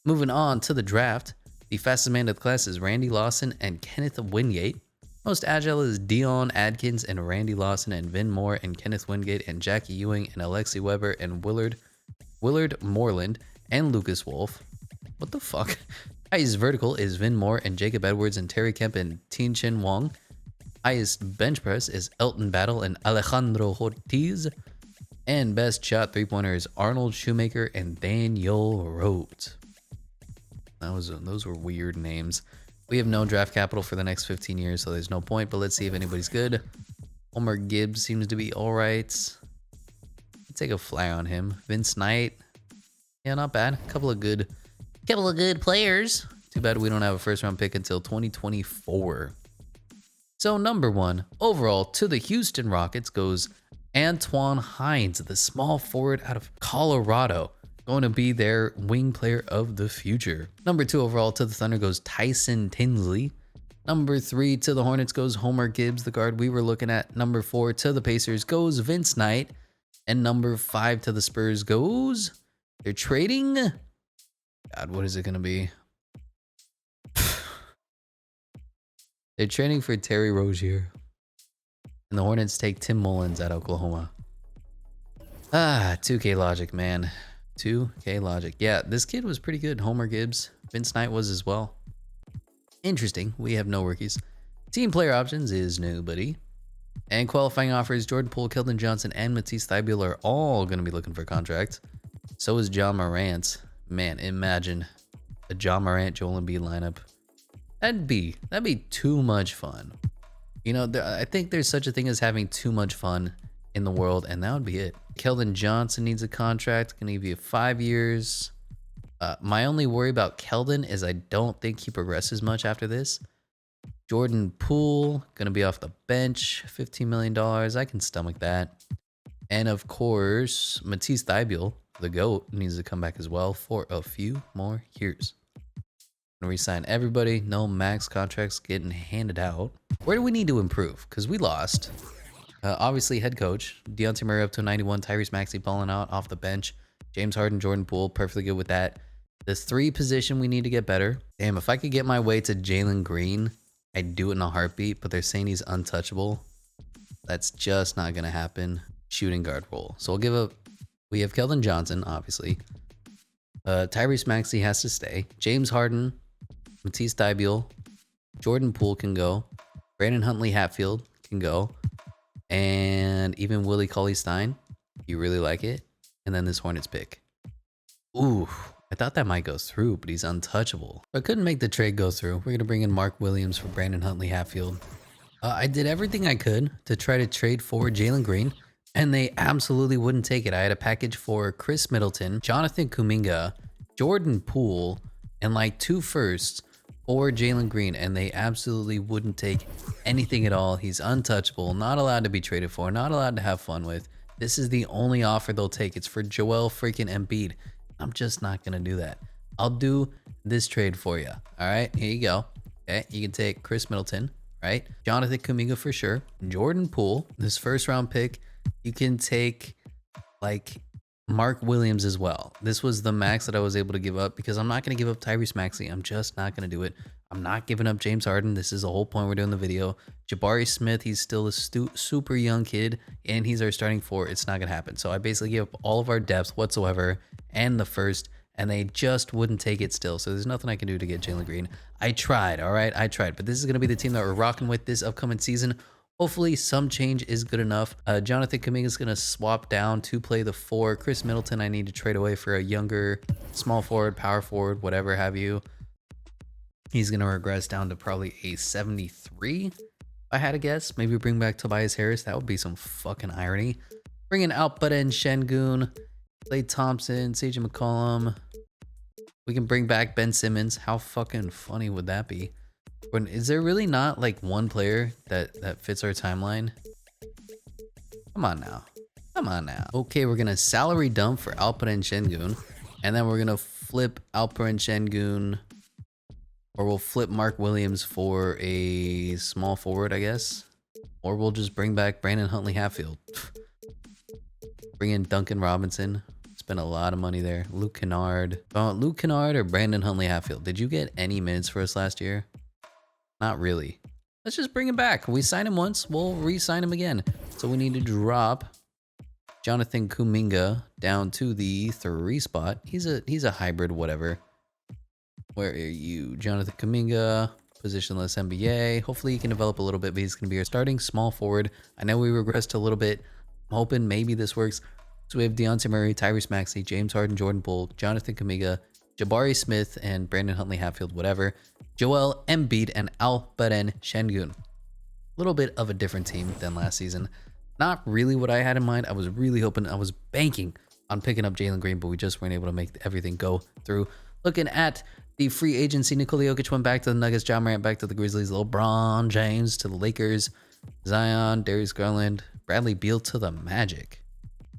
Moving on to the draft, the fastest man of the class is Randy Lawson and Kenneth Wingate. Most agile is Dion Adkins and Randy Lawson and Vin Moore and Kenneth Wingate and Jackie Ewing and Alexi Weber and Willard Moreland and Lucas Wolf. What the fuck? Highest vertical is Vin Moore and Jacob Edwards and Terry Kemp and Tien Chen Wong. Highest bench press is Elton Battle and Alejandro Ortiz. And best shot three-pointer is Arnold Shoemaker and Daniel Rote. Those were weird names. We have no draft capital for the next 15 years, so there's no point, but let's see if anybody's good. Homer Gibbs seems to be all right. Let's take a flyer on him. Vince Knight. Yeah, not bad. Couple of good players. Too bad we don't have a first-round pick until 2024. So number 1 overall to the Houston Rockets goes Antoine Hines, the small forward out of Colorado, going to be their wing player of the future. Number 2 overall to the Thunder goes Tyson Tinsley. Number 3 to the Hornets goes Homer Gibbs, the guard we were looking at. Number 4 to the Pacers goes Vince Knight. And number 5 to the Spurs goes... They're trading... God, what is it going to be? They're trading for Terry Rozier. And the Hornets take Tim Mullins at Oklahoma. 2K logic, man. 2K logic. Yeah, this kid was pretty good. Homer Gibbs. Vince Knight was as well. Interesting. We have no rookies. Team player options is nobody. And qualifying offers, Jordan Poole, Keldon Johnson, and Matisse Thybulle are all going to be looking for contracts. So is John Morant. Man, imagine a John Morant, Joel Embiid lineup. That'd be too much fun. You know, I think there's such a thing as having too much fun in the world, and that would be it. Keldon Johnson needs a contract. Gonna give you 5 years. My only worry about Keldon is I don't think he progresses much after this. Jordan Poole, gonna be off the bench, $15 million. I can stomach that. And of course, Matisse Thybulle, the GOAT, needs to come back as well for a few more years. Gonna resign everybody. No max contracts getting handed out. Where do we need to improve? Because we lost. Obviously, head coach. Deontay Murray up to 91. Tyrese Maxey balling out off the bench. James Harden, Jordan Poole, perfectly good with that. The 3 position we need to get better. Damn, if I could get my way to Jalen Green, I'd do it in a heartbeat, but they're saying he's untouchable. That's just not going to happen. Shooting guard role. So we'll give up. We have Keldon Johnson, obviously. Tyrese Maxey has to stay. James Harden, Matisse Thybulle, Jordan Poole can go. Brandon Huntley Hatfield can go. And even Willie Cauley-Stein. You really like it? And then this Hornets pick. Ooh, I thought that might go through, but he's untouchable. I couldn't make the trade go through. We're going to bring in Mark Williams for Brandon Huntley Hatfield. I did everything I could to try to trade for Jalen Green, and they absolutely wouldn't take it. I had a package for Chris Middleton, Jonathan Kuminga, Jordan Poole, and like 2 firsts for Jalen Green, and they absolutely wouldn't take anything at all. He's untouchable, not allowed to be traded for, not allowed to have fun with. This is the only offer they'll take. It's for Joel freaking Embiid. I'm just not going to do that. I'll do this trade for you. All right, here you go. Okay, you can take Chris Middleton, right? Jonathan Kuminga for sure. Jordan Poole, this first round pick. You can take like Mark Williams as well. This was the max that I was able to give up because I'm not going to give up Tyrese Maxey. I'm just not going to do it. I'm not giving up James Harden. This is the whole point we're doing the video. Jabari Smith, he's still a super young kid, and he's our starting 4. It's not going to happen. So I basically gave up all of our depth whatsoever and the first and they just wouldn't take it still. So there's nothing I can do to get Jalen Green. I tried, all right? I tried, but this is going to be the team that we're rocking with this upcoming season. Hopefully some change is good enough. Jonathan Kuminga is going to swap down to play the 4. Chris Middleton, I need to trade away for a younger small forward, power forward, whatever have you. He's going to regress down to probably a 73, if I had to guess. Maybe bring back Tobias Harris. That would be some fucking irony. Bring in Alperen Şengün, Klay Thompson, CJ McCollum. We can bring back Ben Simmons. How fucking funny would that be? Is there really not like one player that fits our timeline? Come on now. Come on now. Okay, we're going to salary dump for Alperen Şengün. And then we're going to flip Alperen Şengün. Or we'll flip Mark Williams for a small forward, I guess. Or we'll just bring back Brandon Huntley-Hatfield. Bring in Duncan Robinson. Spend a lot of money there. Luke Kennard. Luke Kennard or Brandon Huntley-Hatfield? Did you get any minutes for us last year? Not really. Let's just bring him back. We signed him once. We'll re-sign him again. So we need to drop Jonathan Kuminga down to the 3 spot. He's a hybrid, whatever. Where are you? Jonathan Kuminga, positionless NBA. Hopefully he can develop a little bit, but he's going to be our starting small forward. I know we regressed a little bit. I'm hoping maybe this works. So we have Dejounte Murray, Tyrese Maxey, James Harden, Jordan Poole, Jonathan Kuminga, Jabari Smith, and Brandon Huntley-Hatfield, whatever. Joel Embiid and Alperen Şengün. A little bit of a different team than last season. Not really what I had in mind. I was really hoping, I was banking on picking up Jalen Green, but we just weren't able to make everything go through. Looking at the free agency, Nikola Jokic went back to the Nuggets, Ja Morant back to the Grizzlies, LeBron James to the Lakers, Zion, Darius Garland, Bradley Beal to the Magic.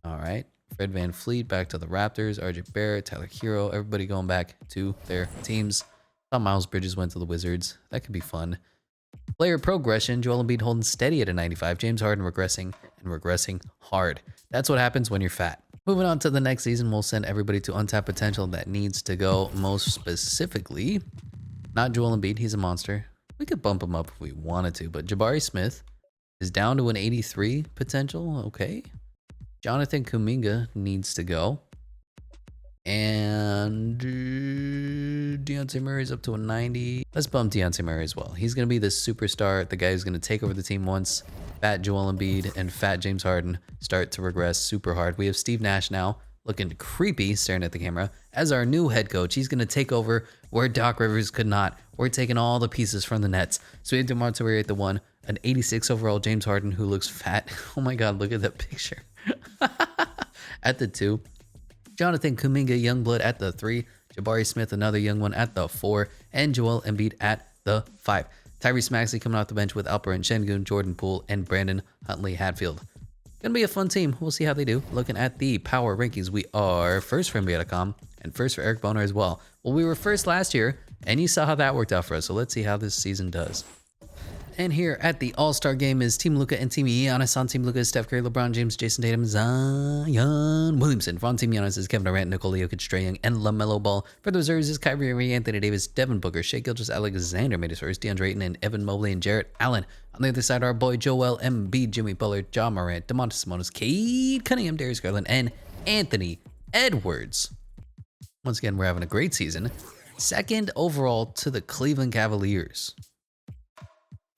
All right. Fred VanVleet back to the Raptors, RJ Barrett, Tyler Hero, everybody going back to their teams. Thought Miles Bridges went to the Wizards. That could be fun. Player progression, Joel Embiid holding steady at a 95, James Harden regressing and regressing hard. That's what happens when you're fat. Moving on to the next season, we'll send everybody to untapped potential that needs to go. Most specifically, not Joel Embiid, he's a monster. We could bump him up if we wanted to, but Jabari Smith is down to an 83 potential. Okay. Jonathan Kuminga needs to go. And Dejounte Murray's up to a 90. Let's bump Dejounte Murray as well. He's going to be the superstar, the guy who's going to take over the team once fat Joel Embiid and fat James Harden start to regress super hard. We have Steve Nash now looking creepy, staring at the camera, as our new head coach. He's going to take over where Doc Rivers could not. We're taking all the pieces from the Nets. So we have DeMar Torrey at the 1, an 86 overall James Harden who looks fat. Oh my God, look at that picture. At the 2. Jonathan Kuminga, Youngblood at the 3. Jabari Smith, another young one at the 4. And Joel Embiid at the 5. Tyrese Maxey coming off the bench with Alperen Şengün, Jordan Poole, and Brandon Huntley-Hatfield. Gonna be a fun team. We'll see how they do. Looking at the power rankings, we are first for NBA.com and first for Eric Boner as well. Well, we were first last year, and you saw how that worked out for us. So let's see how this season does. And here at the All-Star Game is Team Luka and Team Giannis. On Team Luka is Steph Curry, LeBron James, Jason Tatum, Zion Williamson. On Team Giannis is Kevin Durant, Nikola Jokic, Trae Young, and LaMelo Ball. For the reserves is Kyrie Irving, Anthony Davis, Devin Booker, Shai Gilgeous-Alexander made his first, DeAndre Ayton, and Evan Mobley and Jarrett Allen. On the other side, our boy Joel Embiid, Jimmy Butler, Ja Morant, DeMontis Sabonis, Cade Cunningham, Darius Garland, and Anthony Edwards. Once again, we're having a great season. Second overall to the Cleveland Cavaliers.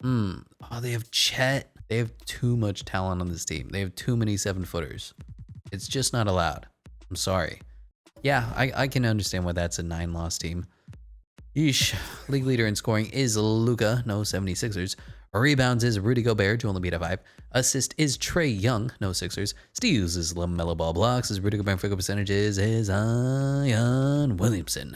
Oh, they have Chet. They have too much talent on this team. They have too many 7-footers. It's just not allowed. I'm sorry. Yeah, I can understand why that's a 9-loss team. Yeesh. League leader in scoring is Luka, no 76ers. Rebounds is Rudy Gobert, Joel Embiid at 5. Assist is Trae Young, no Sixers. Steals is LaMelo Ball. Blocks is Rudy Gobert. Field goal percentages is Zion Williamson.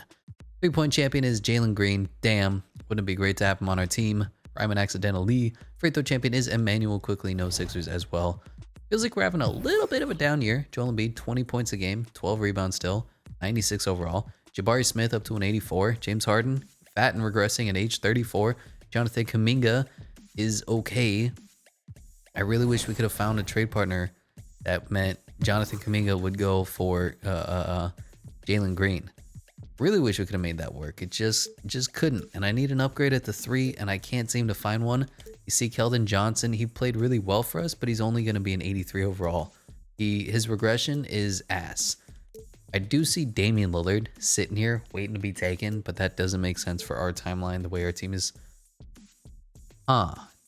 3-point champion is Jalen Green. Damn, wouldn't it be great to have him on our team? Ryman accidentally. Free throw champion is Emmanuel Quickly, no Sixers as well. Feels like we're having a little bit of a down year. Joel Embiid, 20 points a game, 12 rebounds still, 96 overall. Jabari Smith up to an 84. James Harden, fat and regressing at age 34. Jonathan Kuminga is okay. I really wish we could have found a trade partner that meant Jonathan Kuminga would go for Jalen Green. Really wish we could have made that work. It just couldn't. And I need an upgrade at the 3, and I can't seem to find one. You see Keldon Johnson, he played really well for us, but he's only going to be an 83 overall. His regression is ass. I do see Damian Lillard sitting here waiting to be taken, but that doesn't make sense for our timeline, the way our team is.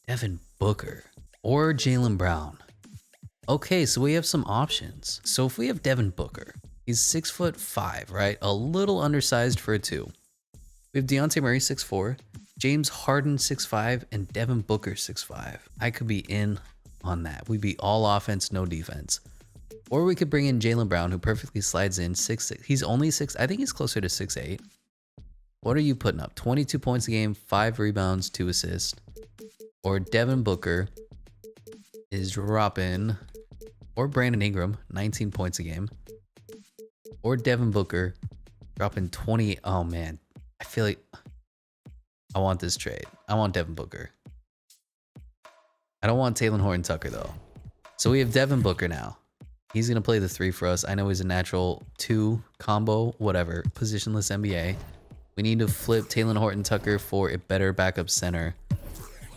Devin Booker or Jaylen Brown. Okay, so we have some options. So if we have Devin Booker, he's 6'5", right? A little undersized for a 2. We have Dejounte Murray 6'4", James Harden 6'5", and Devin Booker 6'5". I could be in on that. We'd be all offense, no defense. Or we could bring in Jaylen Brown, who perfectly slides in 6'6". He's only 6. I think he's closer to 6'8". What are you putting up? 22 points a game, 5 rebounds, 2 assists. Or Devin Booker is dropping, or Brandon Ingram, 19 points a game. Or Devin Booker dropping 20. Oh man, I feel like I want this trade. I want Devin Booker. I don't want Talen Horton-Tucker though. So we have Devin Booker now. He's going to play the 3 for us. I know he's a natural 2 combo, whatever, positionless NBA. We need to flip Talen Horton-Tucker for a better backup center.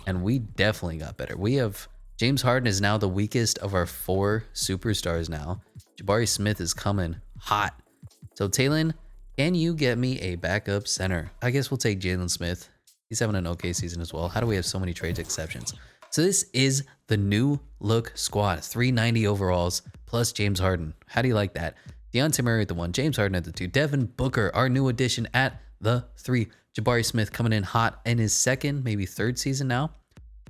And we definitely got better. We have James Harden is now the weakest of our 4 superstars now. Jabari Smith is coming hot. So Talen, can you get me a backup center? I guess we'll take Jalen Smith. He's having an okay season as well. How do we have so many trade exceptions? So this is the new look squad. 390 overalls plus James Harden. How do you like that? Dejounte Murray at the 1, James Harden at the 2, Devin Booker, our new addition at the 3. Jabari Smith coming in hot in his 2nd, maybe 3rd season now.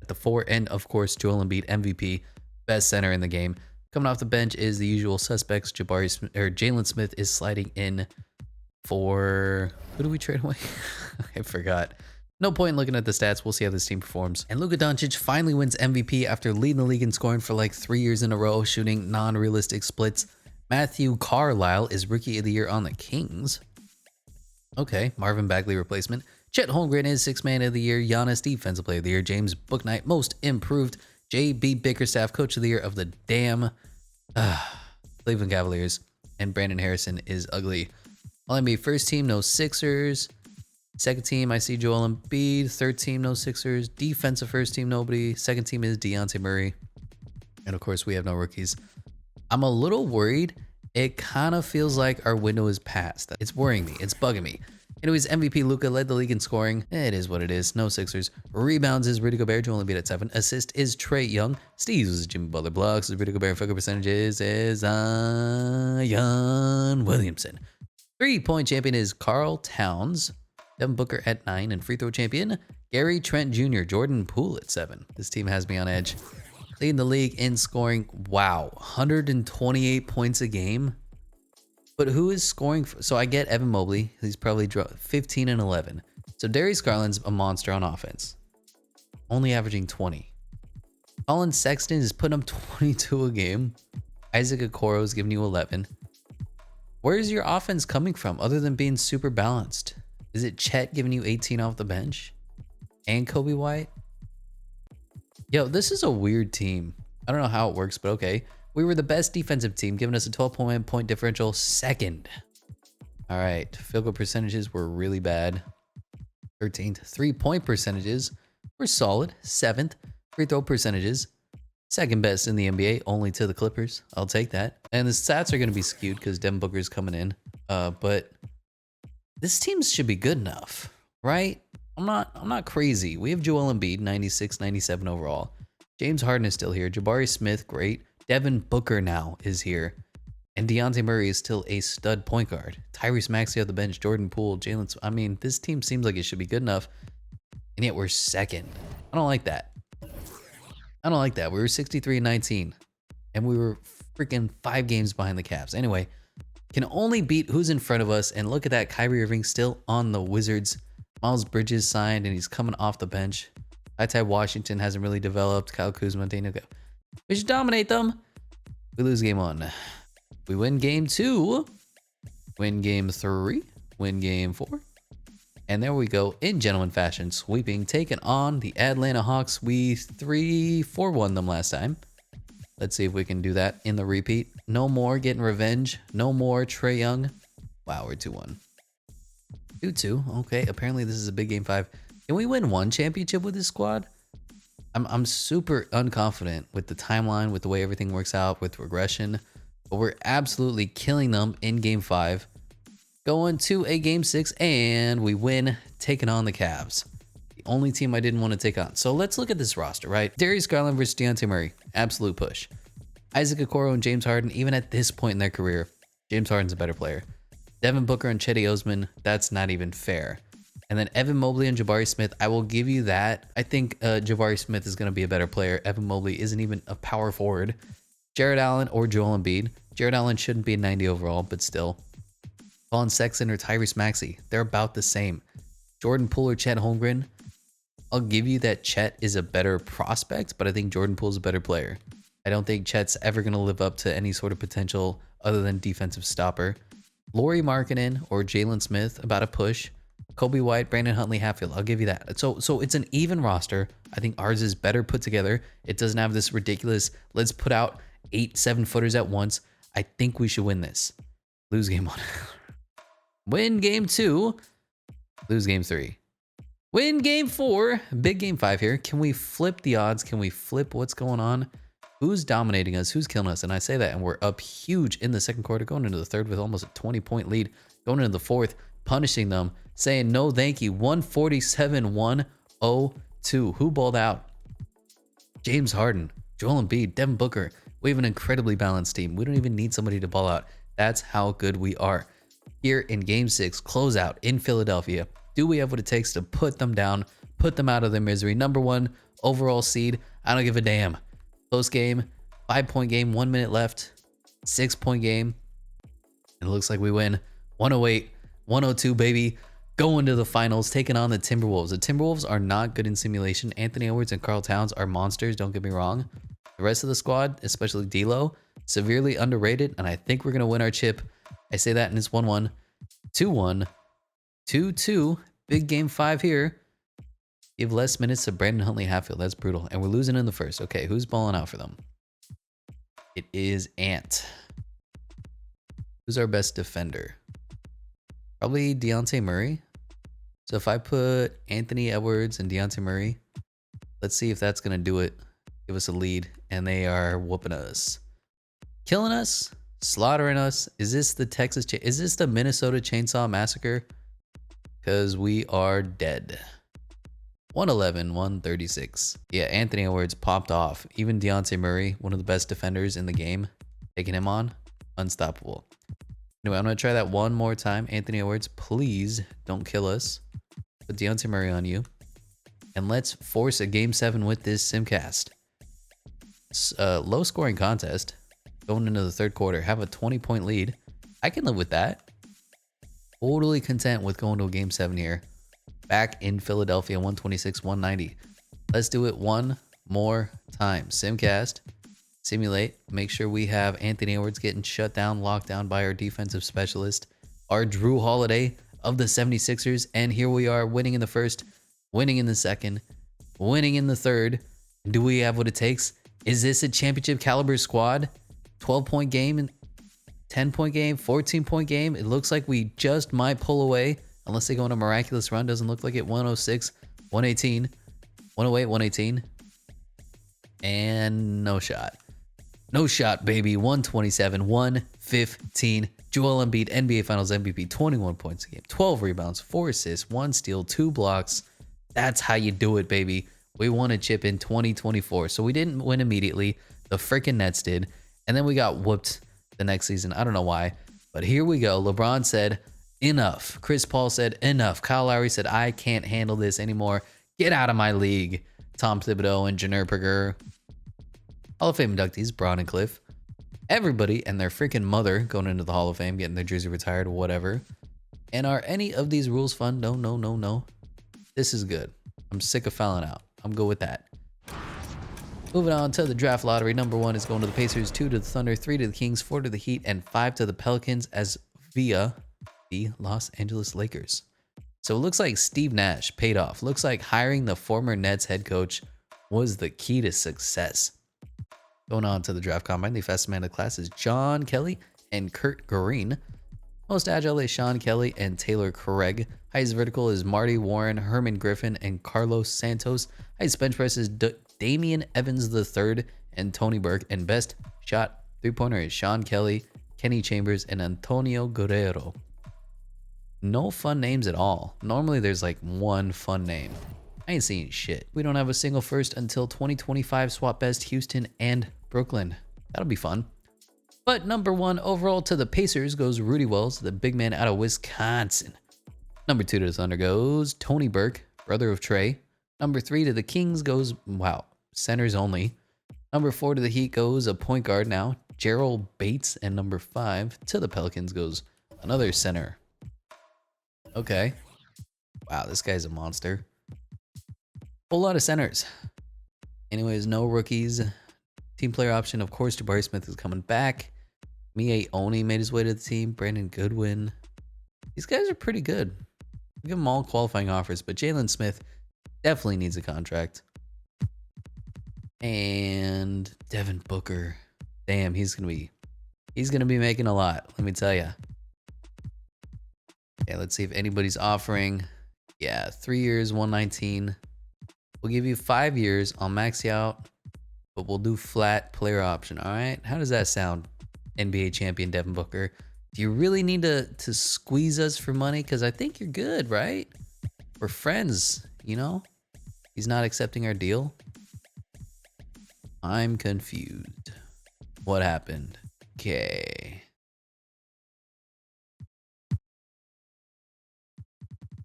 At the 4, and of course, Joel Embiid, MVP, best center in the game. Coming off the bench is the usual suspects. Jalen Smith is sliding in for, who do we trade away? I forgot. No point in looking at the stats. We'll see how this team performs. And Luka Doncic finally wins MVP after leading the league in scoring for like 3 years in a row, shooting non-realistic splits. Matthew Carlisle is Rookie of the Year on the Kings. Okay, Marvin Bagley replacement. Chet Holmgren is 6th Man of the Year. Giannis Defensive Player of the Year. James Bouknight Most Improved. JB Bickerstaff Coach of the Year of the damn Cleveland Cavaliers. And Brandon Harrison is ugly. All NBA first team, no Sixers. Second team, I see Joel Embiid. Third team, no Sixers. Defensive first team, nobody. Second team is Dejounte Murray. And of course, we have no rookies. I'm a little worried. It kind of feels like our window is past. It's worrying me. It's bugging me. Anyways, MVP Luka led the league in scoring. It is what it is. No Sixers. Rebounds is Rudy Gobert. Joel Embiid at 7. Assist is Trae Young. Steals is Jimmy Butler. Blocks is Rudy Gobert. Field goal percentages is Zion Williamson. 3-point champion is Karl Towns. Devin Booker at 9. And free throw champion, Gary Trent Jr. Jordan Poole at 7. This team has me on edge. Leading the league in scoring. Wow. 128 points a game. But who is scoring? So I get Evan Mobley. He's probably 15 and 11. So Darius Garland's a monster on offense. Only averaging 20. Colin Sexton is putting up 22 a game. Isaac Okoro is giving you 11. Where is your offense coming from other than being super balanced? Is it Chet giving you 18 off the bench? And Kobe White? Yo, this is a weird team. I don't know how it works, but okay. We were the best defensive team, giving us a 12-point differential, 2nd. All right, field goal percentages were really bad. 13th. 3-point percentages were solid, 7th. Free throw percentages, 2nd best in the NBA, only to the Clippers. I'll take that. And the stats are going to be skewed because Devin Booker's coming in. But this team should be good enough, right? I'm not crazy. We have Joel Embiid, 96, 97 overall. James Harden is still here. Jabari Smith, great. Devin Booker now is here. And Dejounte Murray is still a stud point guard. Tyrese Maxey on the bench, Jordan Poole, Jalen. I mean, this team seems like it should be good enough. And yet we're 2nd. I don't like that. I don't like that. We were 63 and 19. And we were freaking 5 games behind the Cavs. Anyway, can only beat who's in front of us. And look at that. Kyrie Irving still on the Wizards. Miles Bridges signed and he's coming off the bench. Ty Washington hasn't really developed. Kyle Kuzma, Daniel. We should dominate them. We lose game 1. We win game 2. Win game 3. Win game 4. And there we go in gentleman fashion. Sweeping, taking on the Atlanta Hawks. We 3-4-1 them last time. Let's see if we can do that in the repeat. No more getting revenge. No more Trae Young. Wow, we're 2-1. 2-2. Okay, apparently this is a big game 5. Can we win 1 championship with this squad? I'm super unconfident with the timeline, with the way everything works out, with regression. but we're absolutely killing them in game 5. Going to a game 6, and we win, taking on the Cavs. The only team I didn't want to take on. So let's look at this roster, right? Darius Garland versus Dejounte Murray, absolute push. Isaac Okoro and James Harden, even at this point in their career, James Harden's a better player. Devin Booker and Chetty Osman, that's not even fair. And then Evan Mobley and Jabari Smith, I will give you that. I think Jabari Smith is going to be a better player. Evan Mobley isn't even a power forward. Jared Allen or Joel Embiid. Jared Allen shouldn't be a 90 overall, but still. Colin Sexton or Tyrese Maxey, they're about the same. Jordan Poole or Chet Holmgren, I'll give you that Chet is a better prospect, but I think Jordan Poole's a better player. I don't think Chet's ever going to live up to any sort of potential other than defensive stopper. Lauri Markkanen or Jalen Smith, about a push. Kobe White, Brandon Huntley, Hatfield, I'll give you that. So it's an even roster. I think ours is better put together. It doesn't have this ridiculous, let's put out 8 7-footers at once. I think we should win this. Lose game 1. Win game 2. Lose game 3. Win game 4. Big game 5 here. Can we flip the odds? Can we flip what's going on? Who's dominating us? Who's killing us? And I say that, and we're up huge in the second quarter, going into the third with almost a 20-point lead. Going into the fourth, punishing them, saying no thank you. 147-102. Who balled out? James Harden, Joel Embiid, Devin Booker. We have an incredibly balanced team. We don't even need somebody to ball out. That's how good we are. Here in game 6, closeout in Philadelphia. Do we have what it takes to put them down, put them out of their misery? Number 1 overall seed. I don't give a damn. Close game, 5-point game, 1 minute left, 6-point game. It looks like we win 108-102, baby. Going to the finals, taking on the Timberwolves. The Timberwolves are not good in simulation. Anthony Edwards and Karl Towns are monsters, don't get me wrong. The rest of the squad, especially D'Lo, severely underrated, and I think we're going to win our chip. I say that, and it's 1-1, 2-1, 2-2. Big game 5 here. Give less minutes to Brandon Huntley Hatfield. That's brutal. And we're losing in the first. Okay, who's balling out for them? It is Ant. Who's our best defender? Probably Dejounte Murray. So if I put Anthony Edwards and Dejounte Murray, let's see if that's going to do it. Give us a lead. And they are whooping us. Killing us. Slaughtering us. Is this the is this the Minnesota Chainsaw Massacre? Because we are dead. 111-136. Yeah, Anthony Edwards popped off. Even Dejounte Murray, one of the best defenders in the game, taking him on, unstoppable. Anyway, I'm going to try that one more time. Anthony Edwards, please don't kill us. Put Dejounte Murray on you. And let's force a game 7 with this simcast. Low scoring contest. Going into the third quarter. Have a 20-point lead. I can live with that. Totally content with going to a game 7 here. Back in Philadelphia, 126-190. Let's do it one more time. Simcast, simulate, make sure we have Anthony Edwards getting shut down, locked down by our defensive specialist, our Drew Holiday of the 76ers. And here we are, winning in the first, winning in the second, winning in the third. Do we have what it takes? Is this a championship caliber squad? 12-point game, and 10-point game, 14-point game. It looks like we just might pull away. Unless they go on a miraculous run. Doesn't look like it. 106, 118, 108, 118. And no shot. No shot, baby. 127, 115. Joel Embiid, NBA Finals MVP, 21 points a game, 12 rebounds, 4 assists, 1 steal, 2 blocks. That's how you do it, baby. We won a chip in 2024. So we didn't win immediately. The freaking Nets did. And then we got whooped the next season. I don't know why. But here we go. LeBron said, enough. Chris Paul said, enough. Kyle Lowry said, I can't handle this anymore. Get out of my league. Tom Thibodeau and Janner Perger. Hall of Fame inductees, Braun and Cliff. Everybody and their freaking mother going into the Hall of Fame, getting their jersey retired, whatever. And are any of these rules fun? No, no, no, no. This is good. I'm sick of fouling out. I'm good with that. Moving on to the draft lottery. Number 1 is going to the Pacers, 2 to the Thunder, 3 to the Kings, 4 to the Heat, and 5 to the Pelicans as via the Los Angeles Lakers. So it looks like Steve Nash paid off. Looks like hiring the former Nets head coach was the key to success. Going on to the draft combine, the fastest man of the class is John Kelly and Kurt Green. Most agile is Sean Kelly and Taylor Craig. Highest vertical is Marty Warren, Herman Griffin, and Carlos Santos. Highest bench press is Damian Evans III and Tony Burke. And best shot Three-pointer is Sean Kelly, Kenny Chambers, and Antonio Guerrero. No fun names at all. Normally there's like one fun name. I ain't seeing shit. We don't have a single first until 2025 swap best Houston and Brooklyn. That'll be fun. But number 1 overall to the Pacers goes Rudy Wells, the big man out of Wisconsin. Number 2 to the Thunder goes Tony Burke, brother of Trey. Number 3 to the Kings goes, wow, centers only. Number 4 to the Heat goes a point guard now, Gerald Bates. And number 5 to the Pelicans goes another center. Okay. Wow, this guy's a monster. Whole lot of centers. Anyways, no rookies. Team player option, of course, Jabari Smith is coming back. Mie Oni made his way to the team. Brandon Goodwin. These guys are pretty good. Give them all qualifying offers, but Jalen Smith definitely needs a contract. And Devin Booker. Damn, he's gonna be making a lot, let me tell you. Okay, let's see if anybody's offering. Yeah, 3 years, 119. We'll give you 5 years. I'll max you out, but we'll do flat player option. All right, how does that sound, NBA champion Devin Booker? Do you really need to squeeze us for money? Because I think you're good, right? We're friends, you know? He's not accepting our deal. I'm confused. What happened? Okay.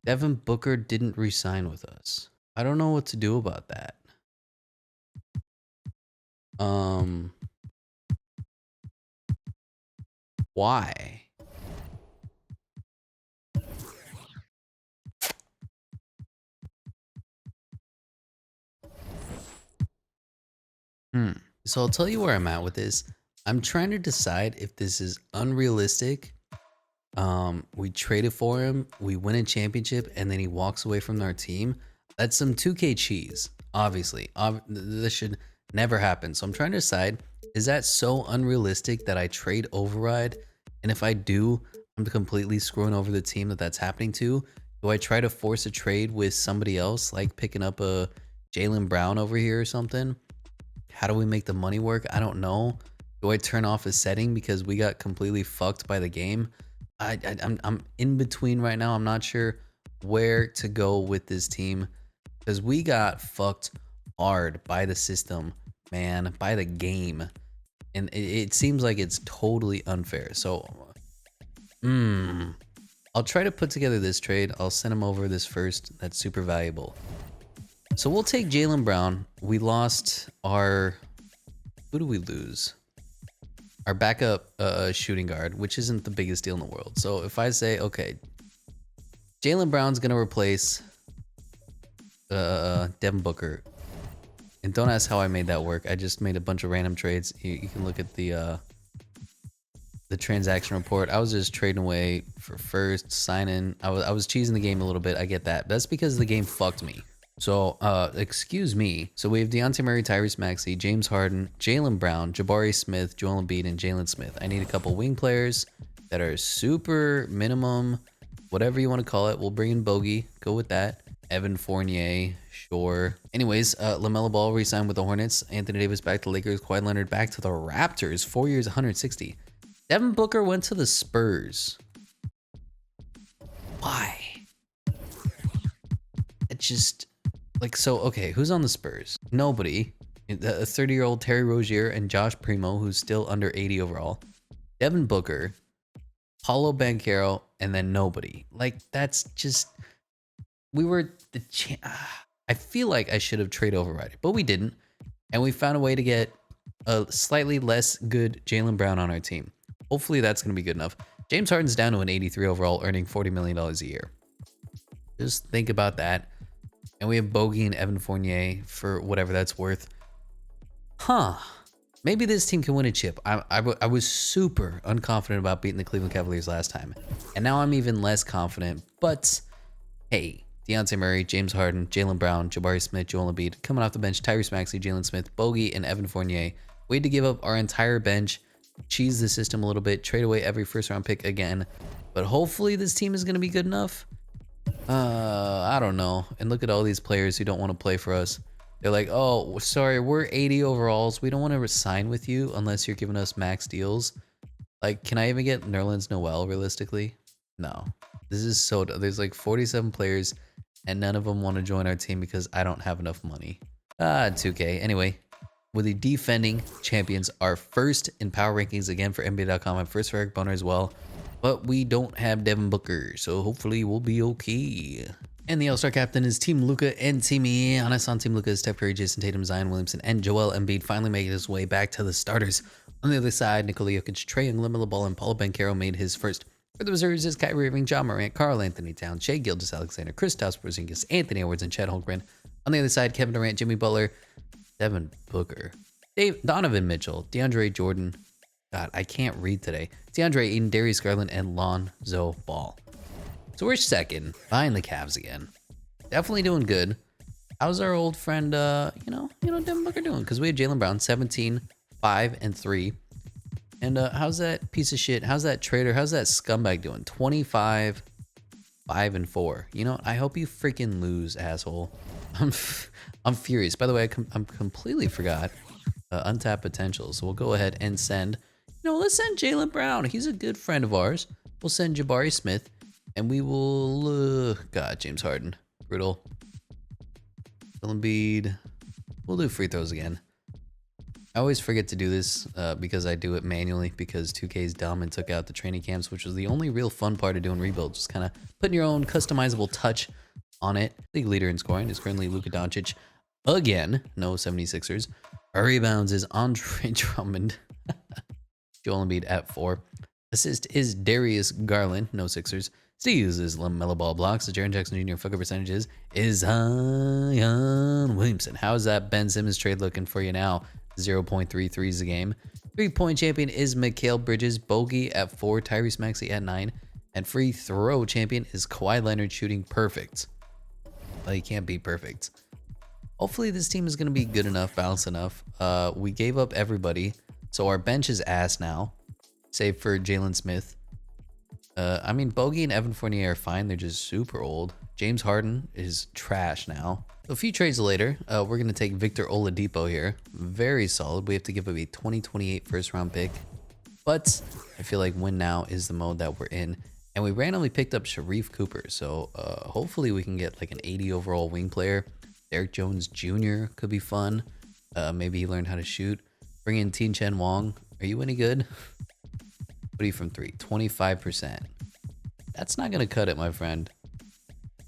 Devin Booker didn't re-sign with us. I don't know what to do about that. Why? So I'll tell you where I'm at with this. I'm trying to decide if this is unrealistic. We traded for him, we win a championship, and then he walks away from our team. That's some 2K cheese, obviously. This should never happen. So I'm trying to decide, is that so unrealistic that I trade override? And if I do, I'm completely screwing over the team that's happening to. Do I try to force a trade with somebody else, like picking up a Jaylen Brown over here or something? How do we make the money work? I don't know. Do I turn off a setting because we got completely fucked by the game? I'm in between right now. I'm not sure where to go with this team because we got fucked hard by the system, man, by the game. And it seems like it's totally unfair. So, I'll try to put together this trade. I'll send him over this first. That's super valuable. So we'll take Jaylen Brown. We lost our... Who do we lose? Our backup shooting guard, which isn't the biggest deal in the world. So if I say, okay, Jaylen Brown's going to replace Devin Booker. And don't ask how I made that work. I just made a bunch of random trades. You can look at the transaction report. I was just trading away for first, signing. I was cheesing the game a little bit. I get that. That's because the game fucked me. So, excuse me. So we have Dejounte Murray, Tyrese Maxey, James Harden, Jaylen Brown, Jabari Smith, Joel Embiid, and Jalen Smith. I need a couple wing players that are super minimum, whatever you want to call it. We'll bring in Bogey. Go with that. Evan Fournier, sure. Anyways, LaMelo Ball re-signed with the Hornets. Anthony Davis back to Lakers. Kawhi Leonard back to the Raptors. 4 years, 160. Devin Booker went to the Spurs. Why? It just... Like, so, okay, who's on the Spurs? Nobody. A 30-year-old Terry Rozier and Josh Primo, who's still under 80 overall. Devin Booker, Paulo Banchero, and then nobody. Like, that's just... We were the... I feel like I should have trade override, but we didn't. And we found a way to get a slightly less good Jaylen Brown on our team. Hopefully that's going to be good enough. James Harden's down to an 83 overall, earning $40 million a year. Just think about that. And we have Bogey and Evan Fournier for whatever that's worth. Huh. Maybe this team can win a chip. I was super unconfident about beating the Cleveland Cavaliers last time. And now I'm even less confident. But, hey, Dejounte Murray, James Harden, Jaylen Brown, Jabari Smith, Joel Embiid, coming off the bench, Tyrese Maxey, Jalen Smith, Bogey, and Evan Fournier. We had to give up our entire bench, cheese the system a little bit, trade away every first-round pick again. But hopefully this team is going to be good enough. I don't know. And look at all these players who don't want to play for us. They're like, oh, sorry, we're 80 overalls. We don't want to sign with you unless you're giving us max deals. Like, can I even get Nerlens Noel realistically? No. This is so... There's like 47 players and none of them want to join our team because I don't have enough money. It's okay. Anyway, with the defending champions are first in power rankings again for NBA.com and first for Eric Boner as well. But we don't have Devin Booker, so hopefully we'll be okay. And the All-Star captain is Team Luka and Team Giannis. On Team Luka is Steph Curry, Jason Tatum, Zion Williamson, and Joel Embiid finally making his way back to the starters. On the other side, Nikola Jokic, Trae Young, LaMelo Ball, and Paulo Banchero made his first. For the reserves is Kyrie Irving, John Morant, Karl Anthony Towns, Shai Gilgeous-Alexander, Kristaps Porzingis, Anthony Edwards, and Chet Holmgren. On the other side, Kevin Durant, Jimmy Butler, Devin Booker, Donovan Mitchell, DeAndre Jordan. God, I can't read today. DeAndre Ayton, Darius Garland, and Lonzo Ball. So we're second, behind the Cavs again. Definitely doing good. How's our old friend, Devin Booker doing? Because we had Jaylen Brown, 17, 5, and 3. And how's that piece of shit? How's that traitor? How's that scumbag doing? 25, 5, and 4. You know, I hope you freaking lose, asshole. I'm furious. By the way, I'm completely forgot untapped potential. So we'll go ahead and send. Let's send Jaylen Brown. He's a good friend of ours. We'll send Jabari Smith, and we will. God, James Harden, brutal. Embiid. We'll do free throws again. I always forget to do this because I do it manually because 2K's dumb and took out the training camps, which was the only real fun part of doing rebuilds. Just kind of putting your own customizable touch on it. League leader in scoring is currently Luka Doncic. Again, no 76ers. Our rebounds is Andre Drummond. Joel Embiid at 4. Assist is Darius Garland, no Sixers. Steals is LaMelo Ball. Blocks the Jaren Jackson Jr. Fucker percentages is Zion Williamson. How's that Ben Simmons trade looking for you now? 0.3 threes a game. 3-point champion is Mikal Bridges. Bogey at 4. Tyrese Maxey at 9. And free throw champion is Kawhi Leonard shooting perfect. Well, he can't be perfect. Hopefully this team is going to be good enough, balanced enough. We gave up everybody. So our bench is ass now. Save for Jalen Smith. Bogey and Evan Fournier are fine. They're just super old. James Harden is trash now. So a few trades later, we're going to take Victor Oladipo here. Very solid. We have to give up a 2028 first round pick. But I feel like win now is the mode that we're in. And we randomly picked up Sharif Cooper. So hopefully we can get like an 80 overall wing player. Derek Jones Jr. could be fun. Maybe he learned how to shoot. Bring in Tien Chen Wong. Are you any good? What are you from 3? 25%. That's not going to cut it, my friend.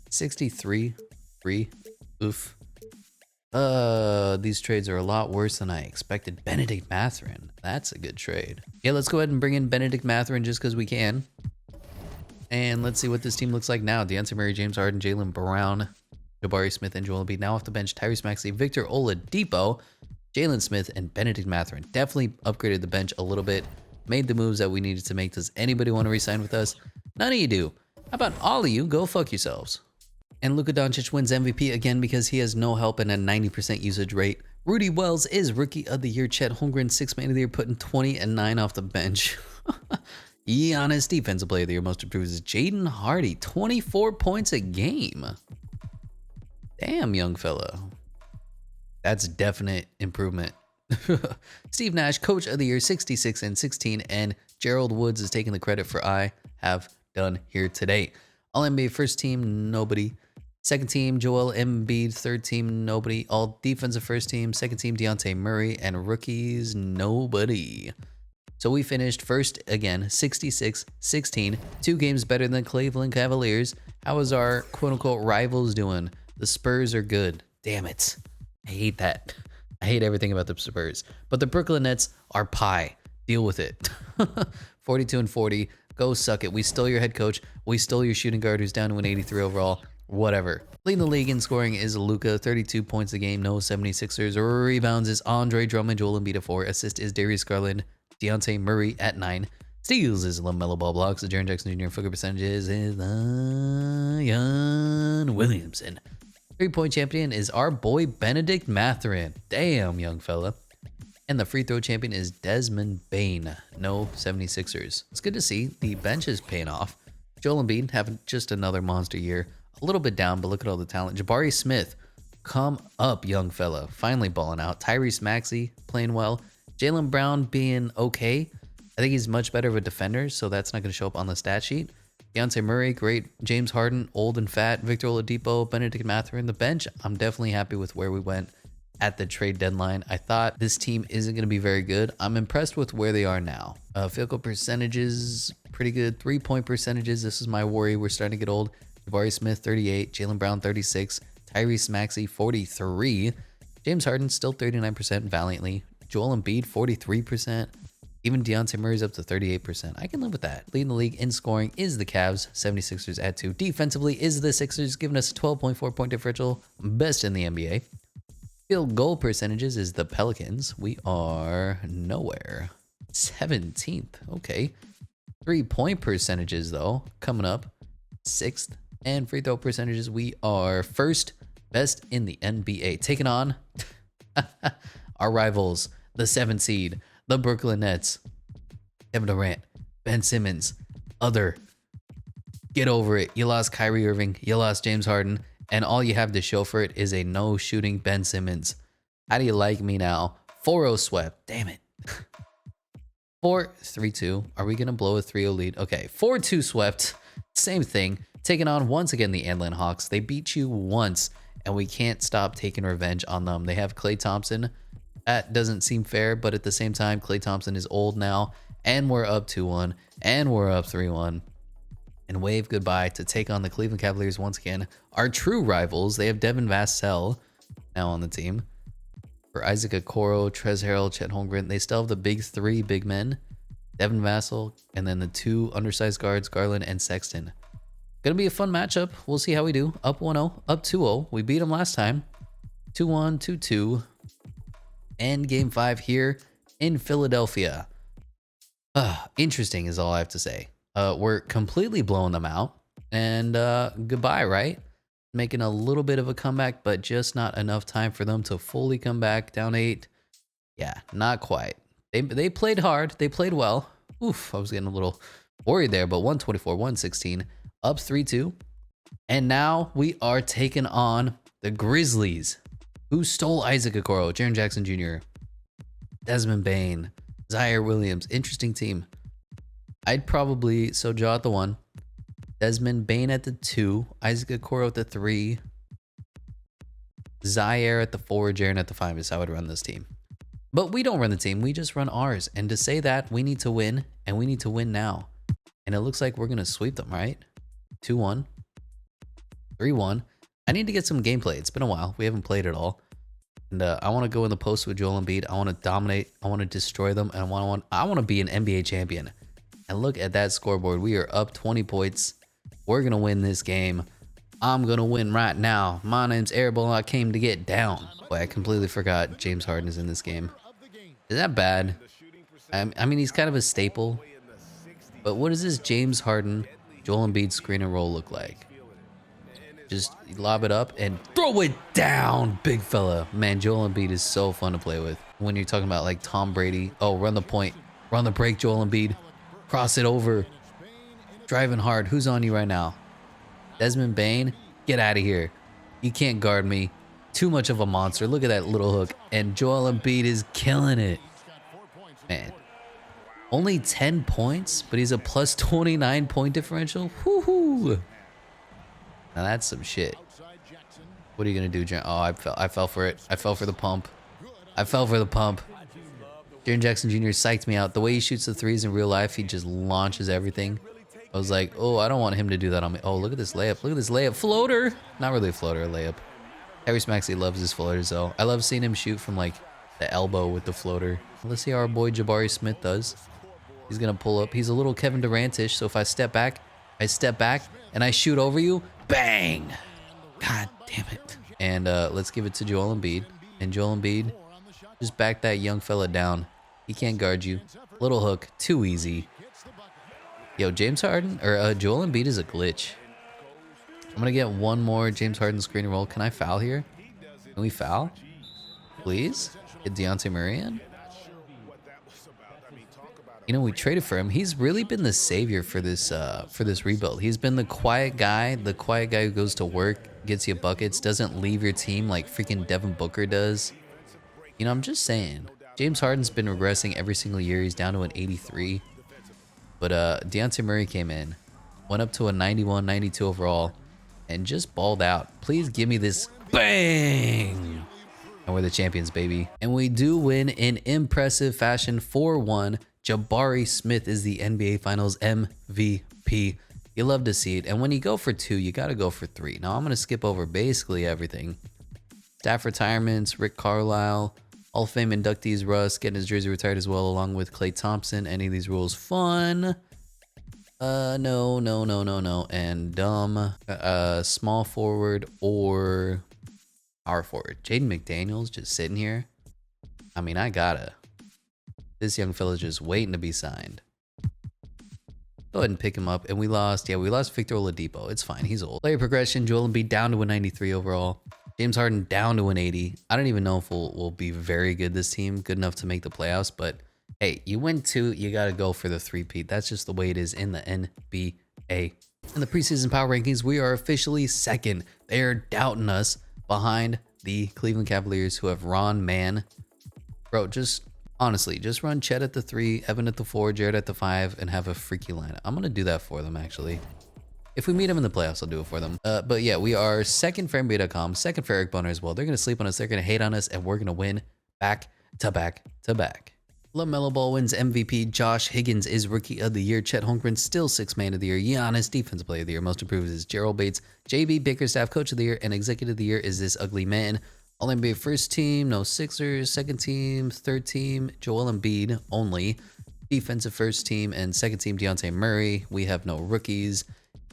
63, 3. Oof. These trades are a lot worse than I expected. Benedict Mathurin. That's a good trade. Yeah, let's go ahead and bring in Benedict Mathurin just because we can. And let's see what this team looks like now. Deontay Murray, James Harden, Jaylen Brown, Jabari Smith, and Joel Embiid. Now off the bench, Tyrese Maxey, Victor Oladipo, Jalen Smith, and Benedict Mathurin. Definitely upgraded the bench a little bit. Made the moves that we needed to make. Does anybody want to re-sign with us? None of you do. How about all of you? Go fuck yourselves. And Luka Doncic wins MVP again because he has no help and a 90% usage rate. Rudy Wells is Rookie of the Year. Chet Holmgren, 6th Man of the Year, putting 20 and 9 off the bench. Giannis, Defensive Player of the Year. Most improved is Jaden Hardy, 24 points a game. Damn, young fella. That's definite improvement. Steve Nash, Coach of the Year, 66 and 16. And Gerald Woods is taking the credit for I have done here today. All NBA first team, nobody. Second team, Joel Embiid. Third team, nobody. All defensive first team. Second team, Deontay Murray. And rookies, nobody. So we finished first again, 66-16. 2 games better than Cleveland Cavaliers. How is our quote-unquote rivals doing? The Spurs are good. Damn it. I hate that. I hate everything about the Spurs. But the Brooklyn Nets are pie. Deal with it. 42 and 40. Go suck it. We stole your head coach. We stole your shooting guard who's down to an 83 overall. Whatever. Leading the league in scoring is Luka, 32 points a game. No 76ers. Rebounds is Andre Drummond, Joel Embiid at 4. Assist is Darius Garland, Deontay Murray at 9. Steals is LaMelo Ball. Blocks the Jaren Jackson Jr. Fucker percentages is Zion Williamson. 3-point champion is our boy Benedict Mathurin. Damn, young fella. And the free throw champion is Desmond Bane. No 76ers. It's good to see the bench is paying off. Joel Embiid having just another monster year. A little bit down, but look at all the talent. Jabari Smith. Come up, young fella. Finally balling out. Tyrese Maxey playing well. Jaylen Brown being okay. I think he's much better of a defender, so that's not going to show up on the stat sheet. Dejounte Murray, great. James Harden, old and fat. Victor Oladipo, Benedict Mathurin, the bench. I'm definitely happy with where we went at the trade deadline. I thought this team isn't going to be very good. I'm impressed with where they are now. Field goal percentages, pretty good. 3-point percentages, this is my worry. We're starting to get old. Jabari Smith, 38. Jaylen Brown, 36. Tyrese Maxey, 43. James Harden, still 39% valiantly. Joel Embiid, 43%. Even Dejounte Murray's up to 38%. I can live with that. Leading the league in scoring is the Cavs. 76ers at 2. Defensively is the Sixers, giving us a 12.4 point differential. Best in the NBA. Field goal percentages is the Pelicans. We are nowhere. 17th. Okay. 3-point percentages, though, coming up 6th. And free throw percentages, we are first. Best in the NBA. Taking on our rivals, the 7th seed. The Brooklyn Nets. Kevin Durant, Ben Simmons, other. Get over it. You lost Kyrie Irving. You lost James Harden. And all you have to show for it is a no-shooting Ben Simmons. How do you like me now? 4-0 swept. Damn it. 4-3-2. Are we going to blow a 3-0 lead? Okay. 4-2 swept. Same thing. Taking on once again the Atlanta Hawks. They beat you once, and we can't stop taking revenge on them. They have Klay Thompson. That doesn't seem fair, but at the same time, Klay Thompson is old now, and we're up 2-1, and we're up 3-1. And wave goodbye to take on the Cleveland Cavaliers once again. Our true rivals, they have Devin Vassell now on the team. For Isaac Okoro, Trez Harrell, Chet Holmgren, they still have the big 3 big men. Devin Vassell, and then the 2 undersized guards, Garland and Sexton. Gonna be a fun matchup. We'll see how we do. Up 1-0, up 2-0. We beat them last time. 2-1, 2-2. And game 5 here in Philadelphia. Interesting is all I have to say. We're completely blowing them out. And goodbye, right? Making a little bit of a comeback, but just not enough time for them to fully come back. Down 8. Yeah, not quite. They played hard. They played well. Oof, I was getting a little worried there, but 124-116. Up 3-2. And now we are taking on the Grizzlies, who stole Isaac Okoro, Jaren Jackson Jr., Desmond Bane, Zaire Williams. Interesting team. I'd probably, so Jaw at the 1, Desmond Bane at the 2, Isaac Okoro at the 3, Zaire at the 4, Jaren at the 5 is how I'd run this team. But we don't run the team, we just run ours. And to say that, we need to win, and we need to win now. And it looks like we're going to sweep them, right? 2-1, 3-1. I need to get some gameplay. It's been a while. We haven't played at all. And I want to go in the post with Joel Embiid. I want to dominate. I want to destroy them. And I want to be an NBA champion. And look at that scoreboard. We are up 20 points. We're going to win this game. I'm going to win right now. My name's Airball. I came to get down. Boy, I completely forgot James Harden is in this game. Is that bad? I mean, he's kind of a staple. But what does this James Harden, Joel Embiid screen and roll look like? Just lob it up and throw it down, big fella. Man, Joel Embiid is so fun to play with. When you're talking about like Tom Brady, oh, run the point, run the break, Joel Embiid, cross it over, driving hard. Who's on you right now? Desmond Bane, get out of here. You can't guard me. Too much of a monster. Look at that little hook. And Joel Embiid is killing it. Man, only 10 points, but he's a plus 29 point differential. Woohoo! Now that's some shit. What are you gonna do, Jaren? Oh, I fell for it. I fell for the pump. I fell for the pump. Jaren Jackson Jr. psyched me out. The way he shoots the threes in real life, he just launches everything. I was like, oh, I don't want him to do that on me. Oh, look at this layup. Look at this layup. Floater. Not really a floater, a layup. Tyrese Maxey loves his floaters, though. I love seeing him shoot from, like, the elbow with the floater. Let's see how our boy Jabari Smith does. He's gonna pull up. He's a little Kevin Durant-ish, so if I step back, and I shoot over you. Bang! God damn it. And let's give it to Joel Embiid. And Joel Embiid, just back that young fella down. He can't guard you. Little hook. Too easy. Yo, James Harden, or Joel Embiid is a glitch. I'm going to get one more James Harden screen and roll. Can I foul here? Can we foul? Please? Get Dejounte Murray in? You know, we traded for him. He's really been the savior for this rebuild. He's been the quiet guy who goes to work, gets you buckets, doesn't leave your team like freaking Devin Booker does. You know, I'm just saying. James Harden's been regressing every single year. He's down to an 83. But Deontay Murray came in, went up to a 91, 92 overall, and just balled out. Please give me this bang. And we're the champions, baby. And we do win in impressive fashion 4-1. Jabari Smith is the NBA Finals MVP. You love to see it. And when you go for 2, you got to go for 3. Now, I'm going to skip over basically everything. Staff retirements, Rick Carlisle, Hall of Fame inductees, Russ getting his jersey retired as well, along with Klay Thompson. Any of these rules fun? No. And dumb. Small forward or power forward. Jaden McDaniels just sitting here. I mean, I gotta. This young fella's just waiting to be signed. Go ahead and pick him up. And we lost. Yeah, we lost Victor Oladipo. It's fine. He's old. Player progression. Joel Embiid down to a 93 overall. James Harden down to an 80. I don't even know if we'll be very good this team. Good enough to make the playoffs. But hey, you win 2. You got to go for the 3-peat. That's just the way it is in the NBA. In the preseason power rankings, we are officially second. They are doubting us behind the Cleveland Cavaliers, who have Ron Man. Bro, just honestly, just run Chet at the 3, Evan at the 4, Jared at the 5, and have a freaky lineup. I'm going to do that for them, actually. If we meet them in the playoffs, I'll do it for them. But yeah, we are second for NBA.com, second for Eric Boner as well. They're going to sleep on us. They're going to hate on us, and we're going to win back to back to back. LaMelo Ball wins MVP. Josh Higgins is Rookie of the Year. Chet Holmgren still 6th Man of the Year. Giannis Defensive Player of the Year. Most Improved is Gerald Bates. JB Bickerstaff Coach of the Year. And Executive of the Year is this ugly man. All NBA first team, no Sixers. Second team, third team, Joel Embiid only. Defensive first team and second team, Deontay Murray. We have no rookies.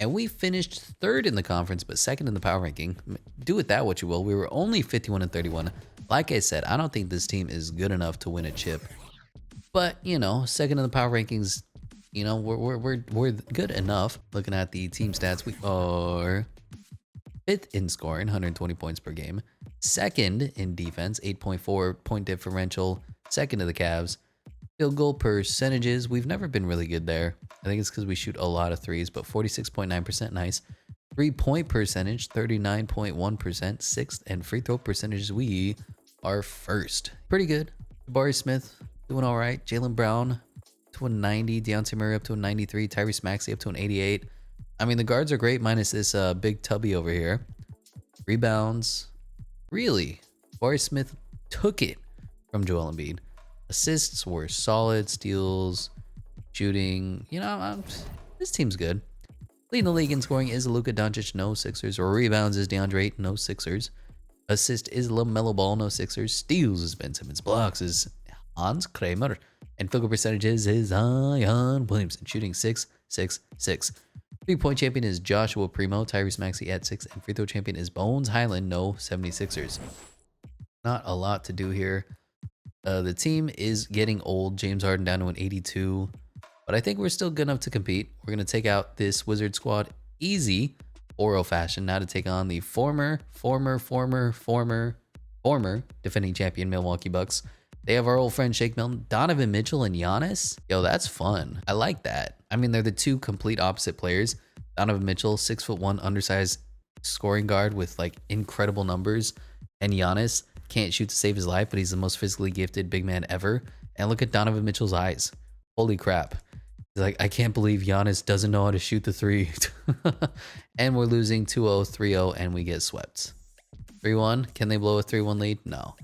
And we finished 3rd in the conference, but 2nd in the power ranking. Do with that what you will. We were only 51-31. Like I said, I don't think this team is good enough to win a chip. But, you know, 2nd in the power rankings, you know, we're good enough. Looking at the team stats, we are 5th in scoring, 120 points per game. 2nd in defense, 8.4 point differential. 2nd to the Cavs. Field goal percentages, we've never been really good there. I think it's because we shoot a lot of threes, but 46.9% nice. 3-point percentage, 39.1%, 6th, and free throw percentages, we are 1st. Pretty good. Jabari Smith doing all right. Jaylen Brown to a 90. Deontay Murray up to a 93. Tyrese Maxey up to an 88. I mean, the guards are great minus this big tubby over here. Rebounds, really. Jabari Smith took it from Joel Embiid. Assists were solid. Steals, shooting. You know, this team's good. Leading the league in scoring is Luka Doncic, no Sixers. Rebounds is DeAndre Ayton, no Sixers. Assist is LaMelo Ball, no Sixers. Steals is Ben Simmons. Blocks is Hans Kramer. And field goal percentages is Zion Williamson. Shooting 6-6-6. 3-point champion is Joshua Primo. Tyrese Maxey at 6. And free throw champion is Bones Highland, no 76ers. Not a lot to do here. The team is getting old. James Harden down to an 82. But I think we're still good enough to compete. We're going to take out this Wizard squad easy, oral fashion. Now to take on the former defending champion Milwaukee Bucks. They have our old friend Shake Milton, Donovan Mitchell, and Giannis. Yo, that's fun. I like that. I mean, they're the two complete opposite players. Donovan Mitchell, 6'1", undersized scoring guard with like incredible numbers. And Giannis can't shoot to save his life, but he's the most physically gifted big man ever. And look at Donovan Mitchell's eyes. Holy crap. He's like, I can't believe Giannis doesn't know how to shoot the 3. And we're losing 2-0, 3-0, and we get swept. 3-1. Can they blow a 3-1 lead? No.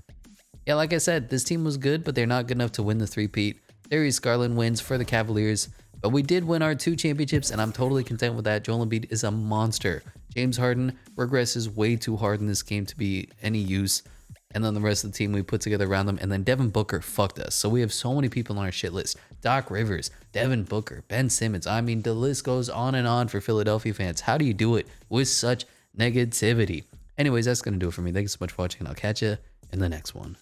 Yeah, like I said, this team was good, but they're not good enough to win the 3-peat. Darius Garland wins for the Cavaliers, but we did win our 2 championships, and I'm totally content with that. Joel Embiid is a monster. James Harden regresses way too hard in this game to be any use. And then the rest of the team we put together around them. And then Devin Booker fucked us. So we have so many people on our shit list. Doc Rivers, Devin Booker, Ben Simmons. I mean, the list goes on and on for Philadelphia fans. How do you do it with such negativity? Anyways, that's going to do it for me. Thank you so much for watching, and I'll catch you in the next one.